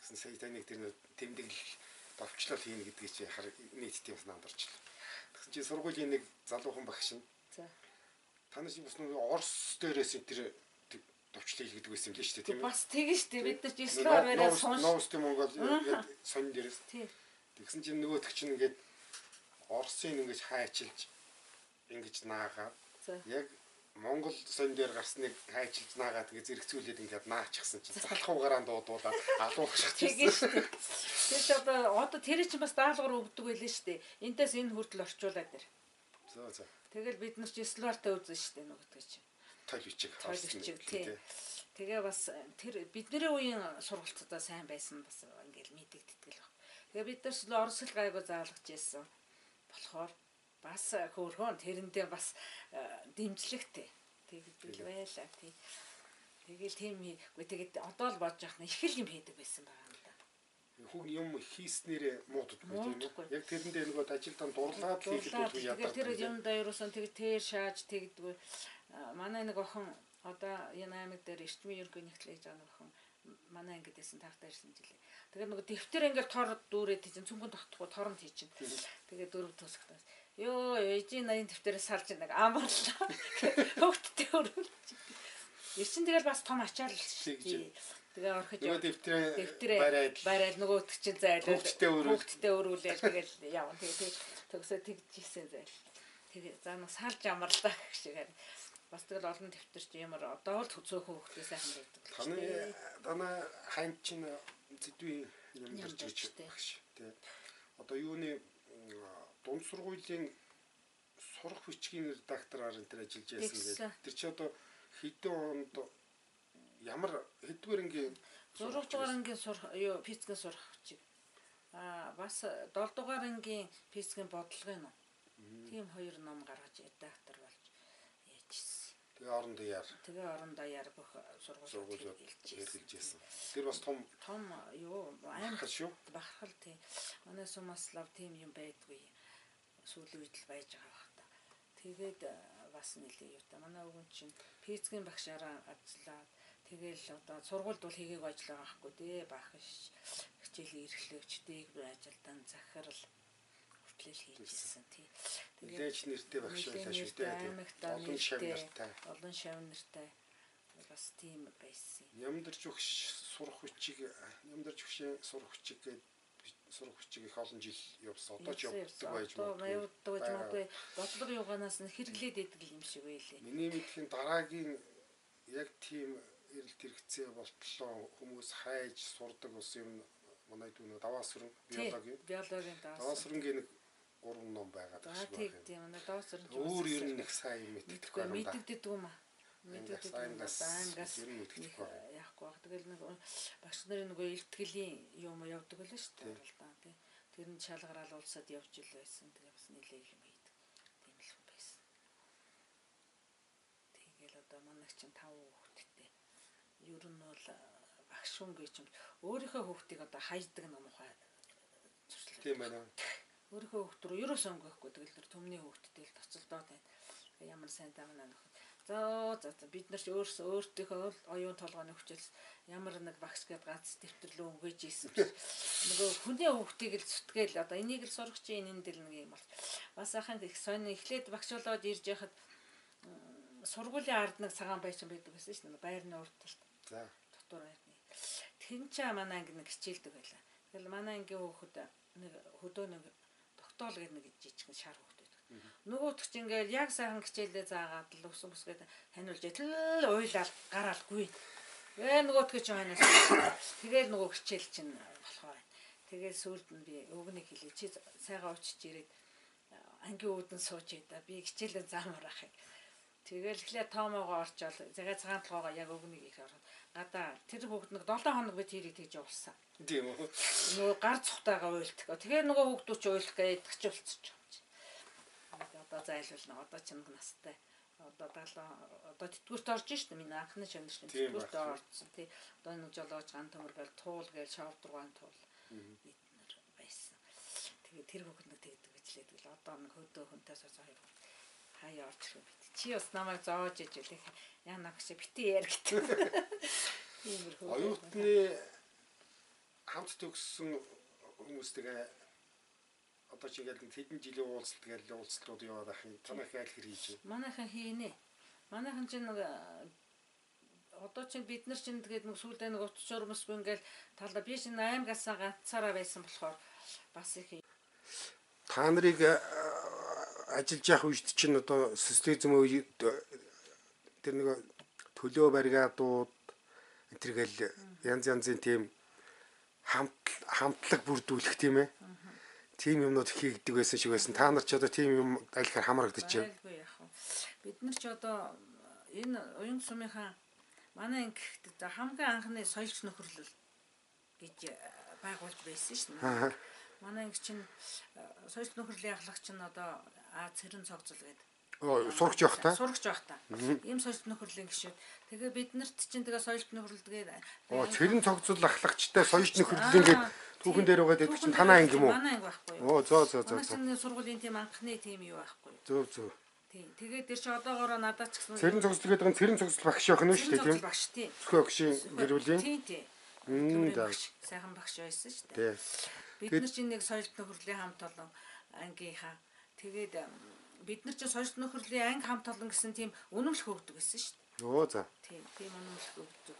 Тэгсэн сая таныг тэр тэмдэглэл товчлол хийнэ гэдгийг чи нийтдээ бас нанд орчлоо. Тэгсэн чи сургуулийн нэг залуухан багш нь. За. Та нар чи бас нэг Орос дээрээс тэр товчлол хийгээд байсан юм л шүү дээ тийм үү? Бас тэгэн шүү дээ. Бид нар ч Ислам бариад сонш. Новости Монгол ингээд сонин дээрээс. Тэгсэн чи нөгөөтг чинь ингээд Оросын ингэж хайчилж ингэж наагаад яг Монгол сон дээр гарсныг хайчилж наагаад тэгээ зэрэгцүүлээд ингээд наачихсан чинь залхуугаараа дуудуулаад алуулчих гэсэн. Тэгээд одоо тэр чинь бас даалгавар өгдөг байлээ шүү дээ. Энтэс энэ хүртэл орчуулаад дэр. За. Тэгэл бид нар ч слартай үзэн шүү дээ нөгөөдгөө чинь. Тойл бичиг. Тийм. Тэгээ бас тэр бидний үеийн сургалтуудаа сайн байсан бас ингээд мэдэгддэг л баг. Тэгээ бид нар ч орос хэл гайгүй заалгаж ирсэн. Болохоор бас хөөрхөн тэрэндээ бас дэмжлэгтэй тэгдэг байлаа тий. Тэгэл тийм үгүй тэгээд одоо л бодож яхна их л юм хийдэг байсан байгаа юм да. Хүн юм хийснээр мууддаг тийм үү? Яг тэрэндээ нөгөө ажилтан дурлаад хийхэд үгүй яадаг. Тэр юмдаа ерөөсөн тэг тэр шааж тэгдэг. Манай нэг охин одоо энэ аймаг дээр эрчмийн ерөнхий нэгтлэж байгаа нэг охин манай ангид байсан тагтаа ирсэн жилээ. Тэгээд нөгөө дэвтэр ингээд тор дүүрээд чинь цүнхэн тогтохгүй торон хийчин. Тэгээд дөрөв тусагтаас ёо ээжийн 80 дэвтэрээс салж нэг амарлаа. Хөвгтдээ өрүүлж. Ирсэн тэгэл бас том ачаал шүү дээ. Тэгээ орхиж нөгөө дэвтрээ барайл нөгөөт чинь зайлал хөвгтдээ өрүүлээл тэгэл явна. Тэгээ төгсөө тэгжсэн зайл. Тэгээ за нэг салж амарлаа гэх шиг харин бас тэгэл олон дэвтэр чи ямар одоо л цөөхөн хөвгтдээ сайхан байдаг. Танай хань чинь зэдвийн юм дэрж гэж багш. Тэгээ одоо юуны дунд сургуулийн сурах бичгийн редактораар энэ төр ажиллаж байсан гэдэг. Тэр чи одоо хэдэн онд ямар хэдгээр ангийн 6 дугаар ангийн сурах юу физикийн сурах бичиг. Бас 7 дугаар ангийн физикийн бодлогын ном. Тийм хоёр ном гаргаж редактор болж яажсэн. Тэгээ орон даяар бүх сургуулиуд хэлжсэн. Тэр бас том юу амар шүү. Бахархал тий. Манай Сумаслав тийм юм байдгүй. Сүүлийн үед л байж байгаа байх та. Тэгээд бас нэлээ юу та. Манай өвгөн чинь физикийн багшаараа ажиллаад тэгээл одоо сургуульд бол хийгээг ажил байгаа байхгүй дээ. Багш хичээлийн эрхлэгч дэг ажилтан захирал хүртэл хийжсэн тий. Нэлээч нэртэй багш байлаа шүү дээ. Олон шав нэртэй бас тийм байсан. Ямдарч өгш сурах хүчиг их олон жил явсан. Одоо ч явдаг байж магадгүй. Бодлого юуганаас нь хэрэглээд идэг юм шиг байлээ. Миний мэдхийн дараагийн яг тийм эрэлт хэрэгцээ болтлоо хүмүүс хайж сурдаг ус юм манай дүү даваасрын биологийн даваасрынгийн нэг 3 ном байгаад байна. Тийм манай даваасрын өөр ер нь их сайн мэддэггүй юм да. Мэддэгдэг юм аа. Мэддэгдэг ангаас ер нь мэддэггүй байна. Яахгүй баг. Тэгэл нэг багш нарын нөгөө илтгэлийн юм явдаг байлаа шүү дээ. Тэр нь шалгараал улсад явж ил байсан. Тэгээ бас нэлээ юм хийдэг. Тийм л хүн байсан. Тэгэл одоо манай чинь 5 хүүхэдтэй. Ер нь бол багш хүн гэж юм. Өөрийнхөө хүүхдийг одоо хайдаг ном ухаа. Тийм байна. Өөрийнхөө хүүхд рүү ерөөс өнгөхгүй тэгэл тэр төмний хүүхдтэй л тоцолдоод байна. Ямар сайн таа манай нөхөд. За бид нар ч өөртөөхөө оюун толгойн хүчээс ямар нэг багш гээд гац дэвтэрлөө өгөөж ийсэн. Нөгөө хүний хүүхдийг л зүтгээл одоо энийг л сурах чинь энэ дэл нэг юм бол. Бас ахын их сони эхлээд багш болоод ирж яхад сургуулийн ард нэг цагаан байшин байдаг гэсэн шүү дээ. Байрны урд талд. За. Дотор байрны. Тэнцээ манай анги нэг хичээлдэг байлаа. Тэгэл манай ангийн хүүхэд нэг хөдөө нэг тогтоол гэдэг нэг жижигхэн шар хүүхэд байдаг. Нөгөөтг чи ингээл яг сайхан хичээлээ заагаад л өсөн бүсгээд ханиулж тэл уйлал гараалгүй. Нөгөөтг чи ханаас. Тэгэл нөгөө хичээл чинь болохоор байна. Тэгээд сүүлд нь би өвгнийг хэлээ. Чи сайгаа уучиж ирээд ангийн үүдэн сууж ида. Би хичээлээ заамаар ахыг. Тэгэл эхлээ тоомоогоо орчоол. Цагаан толгоогоо яг өвгнийг их ороод. Гадаа тэр хүүхэд нэг 7 хоног би тэрийг тэгж явуулсан. Тийм үү. Нөгөө гар цухтаага уйлдаг. Тэгээ нөгөө хүүхдүүд ч уйлах гээд идэх ч болцчих. Одоо зайлуулна. Одоо ч нэг настай. Одоо 70 одоо тэтгэврт орж штэ миний анхны шанар шин тэтгэврт орсон. Тий. Одоо нэг жолооч ган төмөр байл туул гээл шавдргаан туул. Бид нар байсан. Тэгээ тэр хүүхэд нэг тэгдэг гэжлээ. Тэгэл одоо нэг хөдөө хүнтэйс хоёр хаяа орж ирэх бит. Чи бас намайг зоож ижүүлэх. Яна гэж бити яар гэдэг. Оюутны хамт төгссөн хүмүүстэйгээ одоо ч ингээл хэдэн жилийн уулзалтууд яваад ах юм. Танайх аль хэр хийж вэ? Манайхан хийнэ. Манайхан ч нэг одоо ч бид нар ч тэгээд нэг сүүлдээ нэг утас журмсгүй ингээл талда би чинь 8 гасаа ганцаараа байсан болохоор бас их та нарыг ажиллаж явах үед чинь одоо социализм үед тэр нэг төлөө баригадууд тэргээл янз янзын тийм хамтлаг бүрдүүлэх тийм ээ. Тийм юмнууд хийгдэг байсан шиг байсан. Та нар ч одоо тийм юм айлхаар хамрагдаж байна. Байлгүй яах вэ? Бид нар ч одоо энэ уян сумынхаа манай ингт хамгийн анхны соёлч нөхөрлөл гэж байгуулж байсан шүү дээ. Манай инг чинь соёлч нөхөрлөлийн ахлагч нь одоо цэрэн цогцол гэдэг. Сурагч явах та. Сурагч явах та. Ийм соёлч нөхөрлөлийн гишүүд. Тэгээ бид нарт чинь тэгээ соёлч нөхөрлөлгээд цэрэн цогцол ахлагчтай соёлч нөхөрлөлийн гээд түүхэн дээр байгаа гэдэг чинь танаа анги юм уу? Манай анги байхгүй юу? Зөө. Манай сургуулийн тийм анхны тийм юу байхгүй юу? Зөө. Тийм. Тэгээд тэр чи одоогоороо надад ч гэсэн цэрэн цогцол гэдэг нь цэрэн цогцол багш явах нь шүү дээ тийм. Багш тийм. Зөвхөн багшийн гэрүүлийн. Тийм. Сайхан багш байсан шүү дээ. Бид нар чинь нэг соёлч нөхөрлөлийн хамт олон ангийнхаа тэгээд бид нар чинь соёлч нөхөрлөлийн анги хамт олон гэсэн тийм үнэмлэх өгдөг гэсэн шүү дээ. За. Тийм үнэмлэх өгдөг.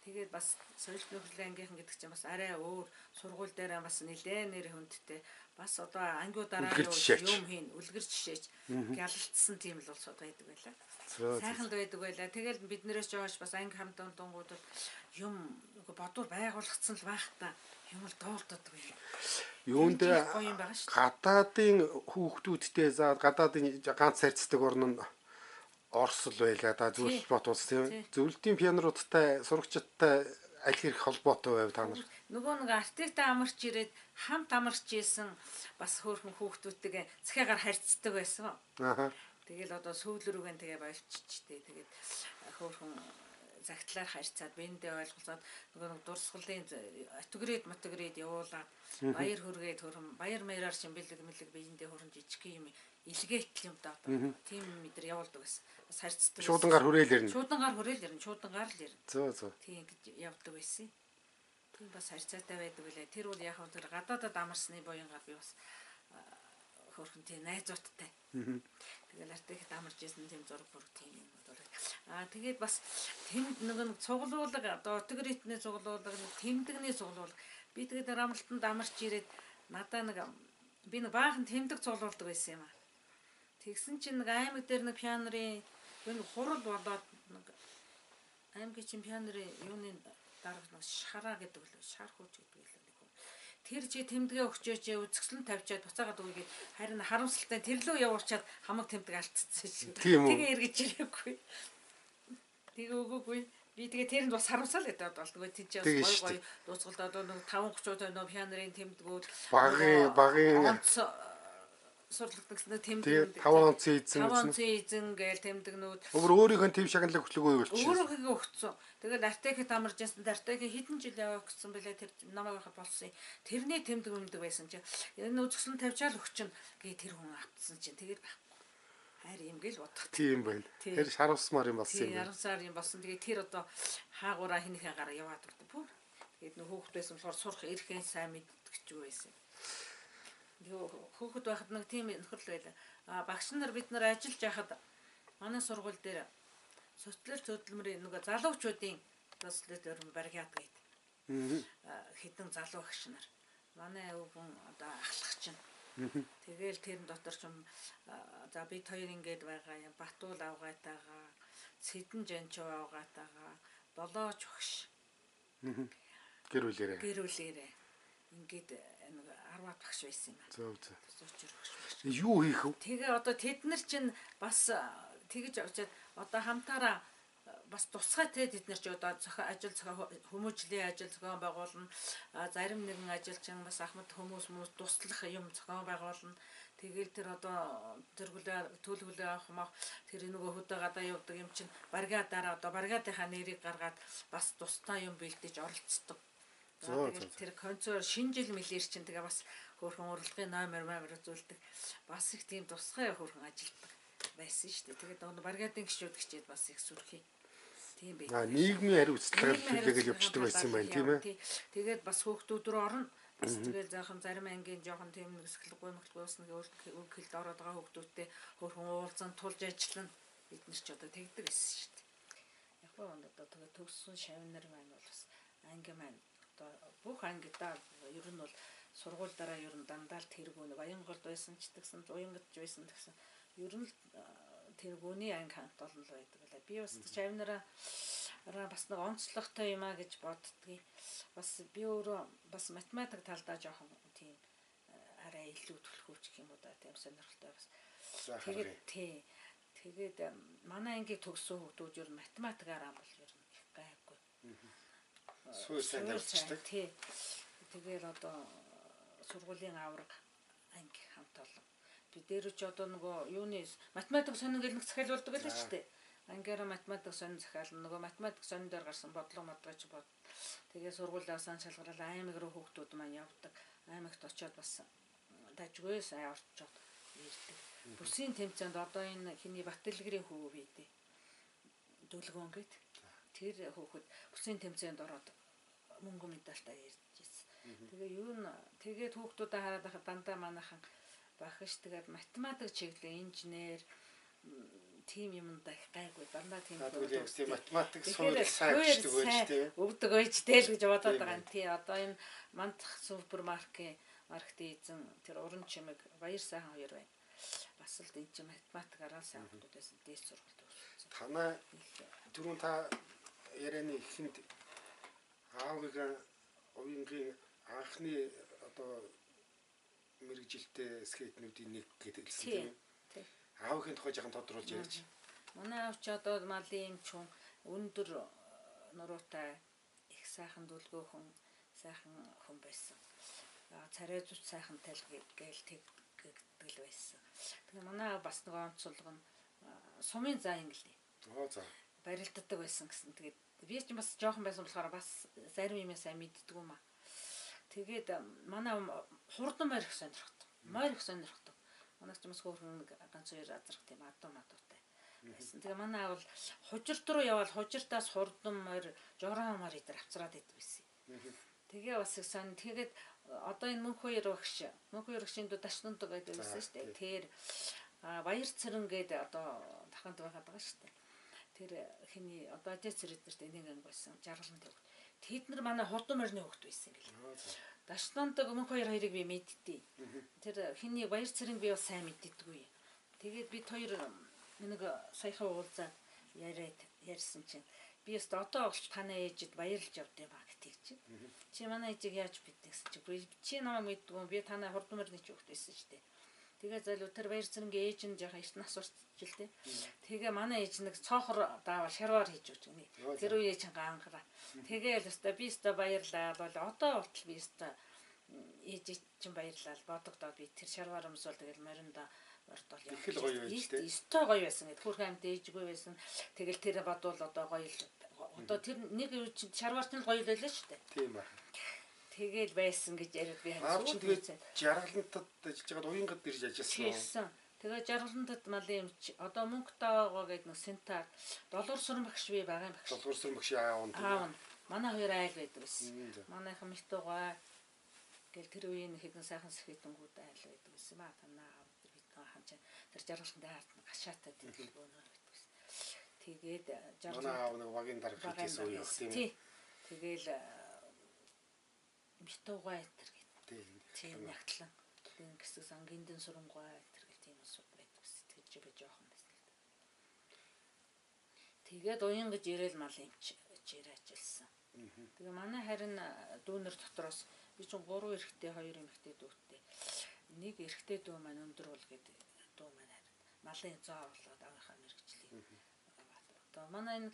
Тэгээд бас соёлч нөхөрлөлийн ангийнхан гэдэг чинь бас арай өөр сургууль дээр бас нэлээд нэр хүндтэй бас одоо ангиудаараа юм хийн үлгэр жишээч гялалтсан тийм л улсууд байдаг байлаа. Сайхан л байдаг байлаа. Тэгэл биднээс жоош бас анги хамт дунгуудад юм бодвол байгуулагдсан л байх та юм л доолдод байлаа. Юунд гадаадын хүүхдүүдтэй заа гадаадын ганц харьцдаг орн нь Орос л байлаа да зөвлөлт бот улс тийм. Зөвлөлтийн пианеруудтай сурагчдтай аль хэрэг холбоотой байв та нар? Нөгөө нэг артисттай амарч ирээд хамт амарч ийсэн бас хөөрхөн хүүхдүүдтэйгээ цахиагаар харьцдаг байсан. Тэгэл одоо сүүл рүүгэн тэгээ болчихжээ. Тэгээд хөөрхөн загтлаар харьцаад биендээ ойлголцоод нөгөө нэг дурсгалын атгрид матгрид явуулаад баяр хүргээд хөрөн баяр маяраар шимбэлэг мэлэг биендээ хөрөн жижиг юм илгээтэл юм даа. Тийм мэдэр явуулдаг гэсэн. Бас харьцдаг. Шуудангаар хүрээл ирнэ. Шуудангаар л ирнэ. Зөө. Тийм гэж явдаг байсан. Тийм бас харьцаатай байдаг үлээ. Тэр бол яг тэр гадаадад амарсны буянгаар би бас хөрхөн тийм найзуудтай. Тэгэл артикт амарч ирсэн тийм зураг бүрэг тийм юм бол. Тэгээд бас тэнд нэг цуглуулга одоо отогритний цуглуулга тэмдэгний цуглуулга би тэгээд амралтанд амарч ирээд надаа нэг би нэг баахан тэмдэг цуглуулдаг байсан юм аа. Тэгсэн чинь нэг аймаг дээр нэг пианерын энэ хурал болоод нэг аймгийн чинь пианерын юуны дарга нэг шараа гэдэг л шар хууч гэдэг л нэг. Тэр чи тэмдэгэ өгчөөч үзэсгэлэн тавьчаад буцаагаад өгөөгээд харин харамсалтай тэр лөө явуучаад хамаг тэмдэг алдчихсан шүү. Тэгээ эргэж ирээгүй. Тэгээ өгөөгүй. Би тэгээ тэрэнд бас харамсал гэдэг болдгоо тийч бас гой дуусгалд одоо нэг 5-30 нөө пианерын тэмдгүүд багын сурлагдсан тэмдэг 5 онцын эзэн гээл тэмдэгнүүд өөрийнхөө тэм шагналыг хөтлөгөө өгч. Өөрөөхөө өгцөн. Тэгээд артект амарч ясан артект хэдэн жил яваа гэсэн бэлээ тэр намайг байхад болсон. Тэрний тэмдэг байсан чинь энэ үзэсгэлэн тавьчаал өгчин гээ тэр хүн автсан чинь тэгээд Ари юм гээл бодох. Тийм байна. Тэр шаруулсмаар юм болсон юм байна. Ярансаар юм болсон. Тэгээ тэр одоо хаагаараа хинийхээ гараа яваад өгдөө бүр. Тэгээд нөх хөөхд байсан болохоор сурах эрхэн сайн мэддэг ч юу байсан. Хөөхд байхад нэг тийм нөхөрлөл байлаа. Багш нар бид нар ажиллаж байхад манай сургууль дээр социал хөдөлмөрийн нөгөө залуучуудын социал баригад гэдэг. Хэдэн залуу багш нар. Манай өвгөн одоо ахлагч нь. Тэгэл тэр дотор ч за бид хоёр ингээд байгаа юм. Батуул авгаатайгаа, Сэдэн Жанчуу авгаатайгаа, Долооч багш. Гэрүүлээрээ. Ингээд нэг 10-аад багш байсан юм байна. Зөв. Юу хийх вэ? Тэгээ одоо тэд нар чинь бас тэгж очиад одоо хамтаараа бас тусгайтай тэд нар ч одоо ажил зохион хүмүүжлийн ажил зохион байгуулна. Зарим нэгэн ажилчин бас ахмад хүмүүс туслах юм зохион байгуулна. Тэгэл тэр одоо төлөвлөгөө авах мах тэр нөгөө хөдөө гадаа явдаг юм чинь баригадаараа одоо баригадынхаа нэрийг гаргаад бас тустай юм бэлдэж оролцдог. Тэгэл тэр концерт шинэ жил мэлэр чинь тэгээ бас хөөрхөн урлагийн номер үзүүлдэг. Бас их тийм тусгай хөөрхөн ажилтдаг байсан шүү дээ. Тэгээд нөгөө баригадын гişүүд гिचээд бас их сүрхий. Тийм бай. Нийгмийн хариуцлагаар төлөөлөл явуулдаг байсан байна тийм ээ. Тэгээд бас хүүхдүүд рүү орно. Тэгээд заахан зарим ангийн жоохон тийм нэг сэхлэггүй мэлгүй нэг үг хэлд ороод байгаа хүүхдүүдтэй хөөрхөн уулзсан тулж ажиллана. Бид нар ч одоо тэгдэг байсан шүү дээ. Яг гоо одоо тэгээд төгссөн шавнар маань бол бас анги маань одоо бүх ангидаа ер нь бол сургууль дараа ер нь дандаа л тэргүүн Баянголд байсан ч гэсэн Уянгадж байсан гэсэн ер нь тэргүүний анги хамт олон л байдаг лээ. Би бас шавнараа бас нэг онцлогтой юм а гэж боддгийг. Бас би өөрөө бас математик талдаа жоохон тийм арай илүү төлхөөч гэх юм уу да тийм сонирхолтой бас. Тэгээд манай ангийн төгссөн хүмүүс ер нь математикаараа бол ер нь гайгүй. Сүүсэнд авчдаг. Тэгээд одоо сургуулийн авраг анги хамт олон. Бид дээр ч одоо нөгөө юуны математик сонин гэл нэг захиалуулдаг байлаа шүү дээ. Ангиара математик сонин захиална. Нөгөө математик сонин дээр гарсан бодлого модгоч бод. Тэгээ сургуулиасаа шалгарал аймаг руу хүүхдүүд маань явдаг. Аймагт очиод бас дажгүй сайн орчоод ирдэг. Бүсийн тэмцээнд одоо энэ хиний Батэлгэрийн хүү бийдээ. Дүлгөөн гэд. Тэр хүүхэд бүсийн тэмцээнд ороод мөнгө медальтай ирж ирсэн. Тэгээ юу н тэгээд хүүхдүүдээ хараад байхад дандаа манайхан багш тэгээд математик чиглэлээ инженер тим юмдаа их гайгүй дандаа тийм математик суурь сайн өгдөг байж тийм өгдөг байж тэл гэж бодоод байгаа юм. Тий одоо энэ мандах супермаркет эзэн тэр уран чимэг баяр сайхан хоёр байна. Бас л энэ чинь математикаараа сайн хүмүүсээс дээс сургалт өгсөн. Танай түрүүн та ярианы ихэнд аавыгаа уянгийн анхны одоо мэрэгжилтэй скейтнүүдийн нэг гэдэг хэлсэн тийм. Аавын тухай жоохон тодруулж ярьж. Манай аав ч одоо малын юм чун өндөр нуруутай их сайхан дүлгөөхөн сайхан хүн байсан. Царай зүт сайхан талгал тэгдэл байсан. Тэгээ манай аав бас нэг онцлог нь сумын заа ингэлээ. За. Барилддаг байсан гэсэн. Тэгээд би ч бас жоохон байсан болохоор бас зарим юм сайн мэддэг юм аа. Тэгээд манай хурдан морих сонирхдаг. Морих сонирхдаг. Манайч бас хөөрхөн ганц хоёр азрах тийм адуутай байсан. Тэгээ манай аав хужирт руу яваад хужиртаас хурдан морь, жорон морь идэр авцраад идэв байсан. Тэгээ бас их сан тэгээд одоо энэ мөнх хоёр багшийн дашнандаг гэдэг байсан шүү дээ. Тэр баяр цэрэн гэдэг одоо таханд байгаад байгаа шүү дээ. Тэр хиний одоо ажил цэрэгдэрт энийг анги байсан жаргалан төвд. Тэд нар манай хурдан морины хөвгт байсан гэл. Дашнандаг мөнх хоёрыг би мэдтий. Тэр хиний баяр цэрэг би бас сайн мэддэггүй. Тэгээд бид хоёр нэг саяхан уулзаад ярьсан чинь би өст одоо олж танай ээжэд баярлж явд юм ба гэтээ чинь. Чи манай ээжийг яаж биддэг гэсэн чи намайг мэддгүй би танай хурдан морины хөвгт байсан шүү дээ. Тэгээ залуу тэр баяр цэрэнгийн ээж нь жоохон эрт нас урч л дээ. Тэгээ манай ээж нэг цоохор даавал шарвар хийж өгч гэнэ. Тэр үеэ чинь гангараа. Тэгээл өстой би өстой баярлаа бол одоо болтол би өстой ээж чинь баярлал бодогдоод би тэр шарвар өмсөөл тэгэл мориндоо ортол явж. Их л гоё байж тээ. Өстой гоё байсан гэд хөрх амт ээжгүй байсан. Тэгэл тэр бодвол одоо гоё л одоо тэр нэг шарвар чинь гоё л байлаа шүү дээ. Тийм аа. Тэгэл байсан гэж яриад би харсан. Аав чинь тэгээд жаргалантад ажиллаж байгаад уянгад ирж ажилласан. Тэгээ жаргалантад малын эмч одоо мөнгөтэйгоо гэдэг нэг сентар доллар сүрэн багш би байгаа юм багш. Долгуур сүр мөгш аав нь. Аав нь манай хоёр айл байдаг байсан. За. Манайхан мэлтугай гэл тэр үеийн хэдэн сайхан сэхэтэнгүүд айл байдаг байсан. Ба танаа аав тэр битгий хамч тэр жаргалантын ард нь гашаатай дэлгөөнөр байдаг байсан. Тэгээд Манай аав нэг багийн дарга хийсэн үе баг тийм үү? Тэгээл мэлтугай тэр гэдэг. Тийм нягтлан. Тийм гэсэн гиндэн сурамгай тэр гэх тийм ус байдаг гэсэн. Тэгж би жоохон байсан л да. Тэгээд уян гэж ирээл мал юмч ирээ ажилласан. Тэгээ манай харин дүүнер дотроос би чинь 3 эрэгтэй 2 эмэгтэй дүүтэй. Нэг эрэгтэй дүү маань өндөр бол гэдэг дүү маань харин малын зоо болоод авийнхаа мэрэгчлээ. Одоо манай энэ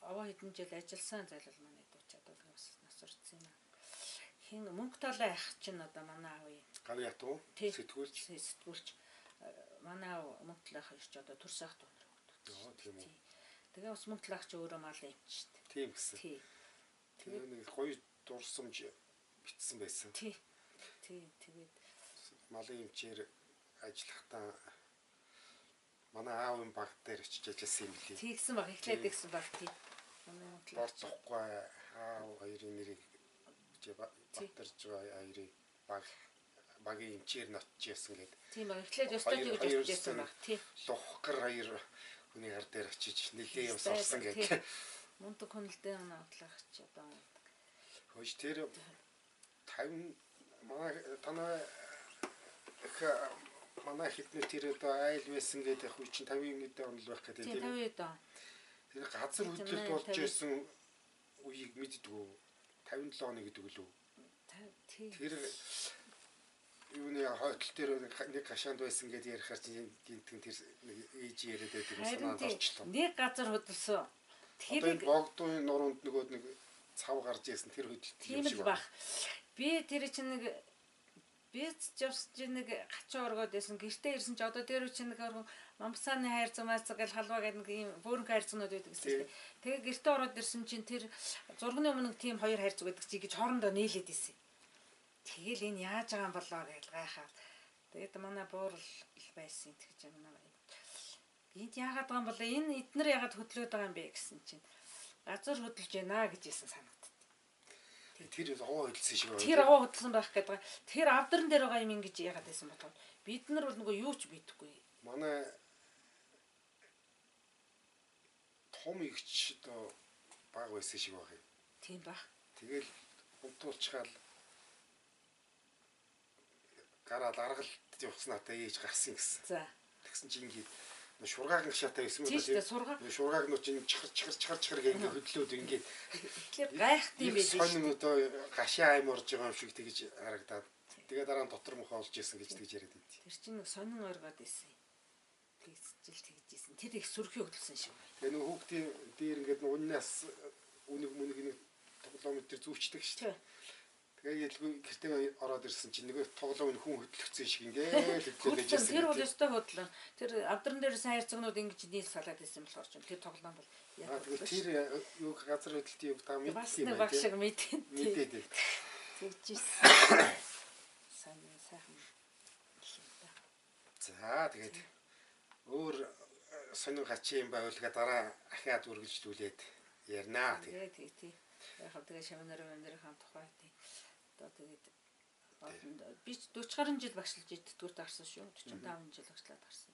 аваа хэдэн жил ажилласан зайлвал манай дүүч одоо бас нас урцсан юм аа. Хин мөнгө талаа ах чинь одоо манай аавын Гал ятуу сэтгүүлч манай аав мөнгө талаах ирч одоо төрс ах дүүнер өгдөг. Оо тийм үү. Тэгээ бас мөнгө талаах чи өөрөө мал юм ч шүү дээ. Тийм гэсэн. Тэгээ нэг гоё дурсамж битсэн байсан. Тий. Тэгээд малын эмчээр ажиллахдаа манай аавын баг дээр очиж ажилласан юм билий. Тэгсэн баг эхлээд гисэн баг тий. Манай мөнгө Бор зохгүй аав хоёрын нэрийг батарж байгаа хоёрыг багийн эмчээр нотчихсан гэдэг. Тийм баг эхлээд ёстой гэж бодчихсан баг тий. Лухгар хоёр хүний хар дээр очиж нэлээ юм сурсан гэдэг. Мундаг хөнөлтэй наадлах чи одоо. Хөөж тэр 50 манай танаа манай хитнэр тэр одоо айл байсан гэдэг хүү чинь 50 мэдээ онол байх гэдэг тийм 50 доо. Тэр газар хөдлөлт болж ирсэн үеийг мэддгүү 57 оны гэдэг үлээ. Тэр юуны хойтол дээр нэг гашаанд байсан гэдээ ярихаар чинь гинтэн тэр ээж яриад байдаг юм санаад орчлоо. Нэг газар хөдөлсөн. Тэр богдын нуруунд нөгөө нэг цав гарч ирсэн тэр хөдөлт юм шиг баг. Би тэр чинь нэг бич жавсж нэг гачаа оргоод байсан гэртээ ирсэн чи одоо дээр чинь нэг мамсааны хайр зумаас гэл халваа гэдэг нэг юм бөөрнг хайр зунууд байдаг гэсэн. Тэгээ гэртээ ороод ирсэн чинь тэр зурганы өмнө тийм хоёр хайр зүг гэдэг чи гэж хоорондоо нийлээд исэн. Тэгэл энэ яаж байгаа юм болоо гэж гайхаад. Тэгээд манай буурал байсан тэгж манай. Энд яагаад байгаа юм бол энэ эднэр яагаад хөдлөөд байгаа юм бэ гэсэн чинь газар хөдөлж байна гэж хэлсэн санагдав. Тэр овоо хөдөлсөн шиг байна. Тэр овоо хөдөлсөн байх гэдэг. Тэр авдран дээр байгаа юм ингэж яагаад байсан бодоход бид нар бол нөгөө юу ч мэдэхгүй. Манай том игч одоо баг байсан шиг байна. Тийм баг. Тэгэл унтуулчгаал гараад аргалт явахснаатай ээж гарсан гэсэн. За. Тэгсэн чинь ингээд шургааг шатаа байсан юм байна. Тийм шургааг нөө чинь чихэр гэнгээ хөдлөөд ингээд тэгэхээр гайхт юм байж шүү. Сонин одоо гашаа аим орж байгаа юм шиг тэгж харагдаад. Тэгээ дараа нь дотор мохоо олж исэн гэж тэгж яриад байд. Тэр чинь нэг сонин оргоод исэн. Тэгсжил тэгж исэн. Тэр их сүрхий хөдөлсөн шиг байна. Тэгээ нөө хүүхдийн дээр ингээд уннаас үнийг нэг километр зүүчдэг шүү дээ. Тэгээ ялгүй гэртээ ороод ирсэн чинь нэг тоглоом хүн хөдлөгцсөн шиг ингээд хөдлөөж байсан. Тэр бол өстой хөдлөн. Тэр авдран дээр сайн хайрцагнууд ингэж нийл салаад байсан болохоор ч тэр тоглоом бол яа тэгээ тэр юу газар хөдлөлтийн үг та мэдсэн юм байна. Бас нэг баг шиг мэдээд. Тэгжсэн. Сайхан. За тэгээд өөр сонин гачи юм байвал дараа ахиад үргэлжлүүлээд ярнаа тэгээ. Тий. Яг тэгээ шавнарын тухай тий. Одоо тэгээд би 40 гаруй жил багшлж идтгүүрт гарсан шүү. 45 жил багшлаад гарсан.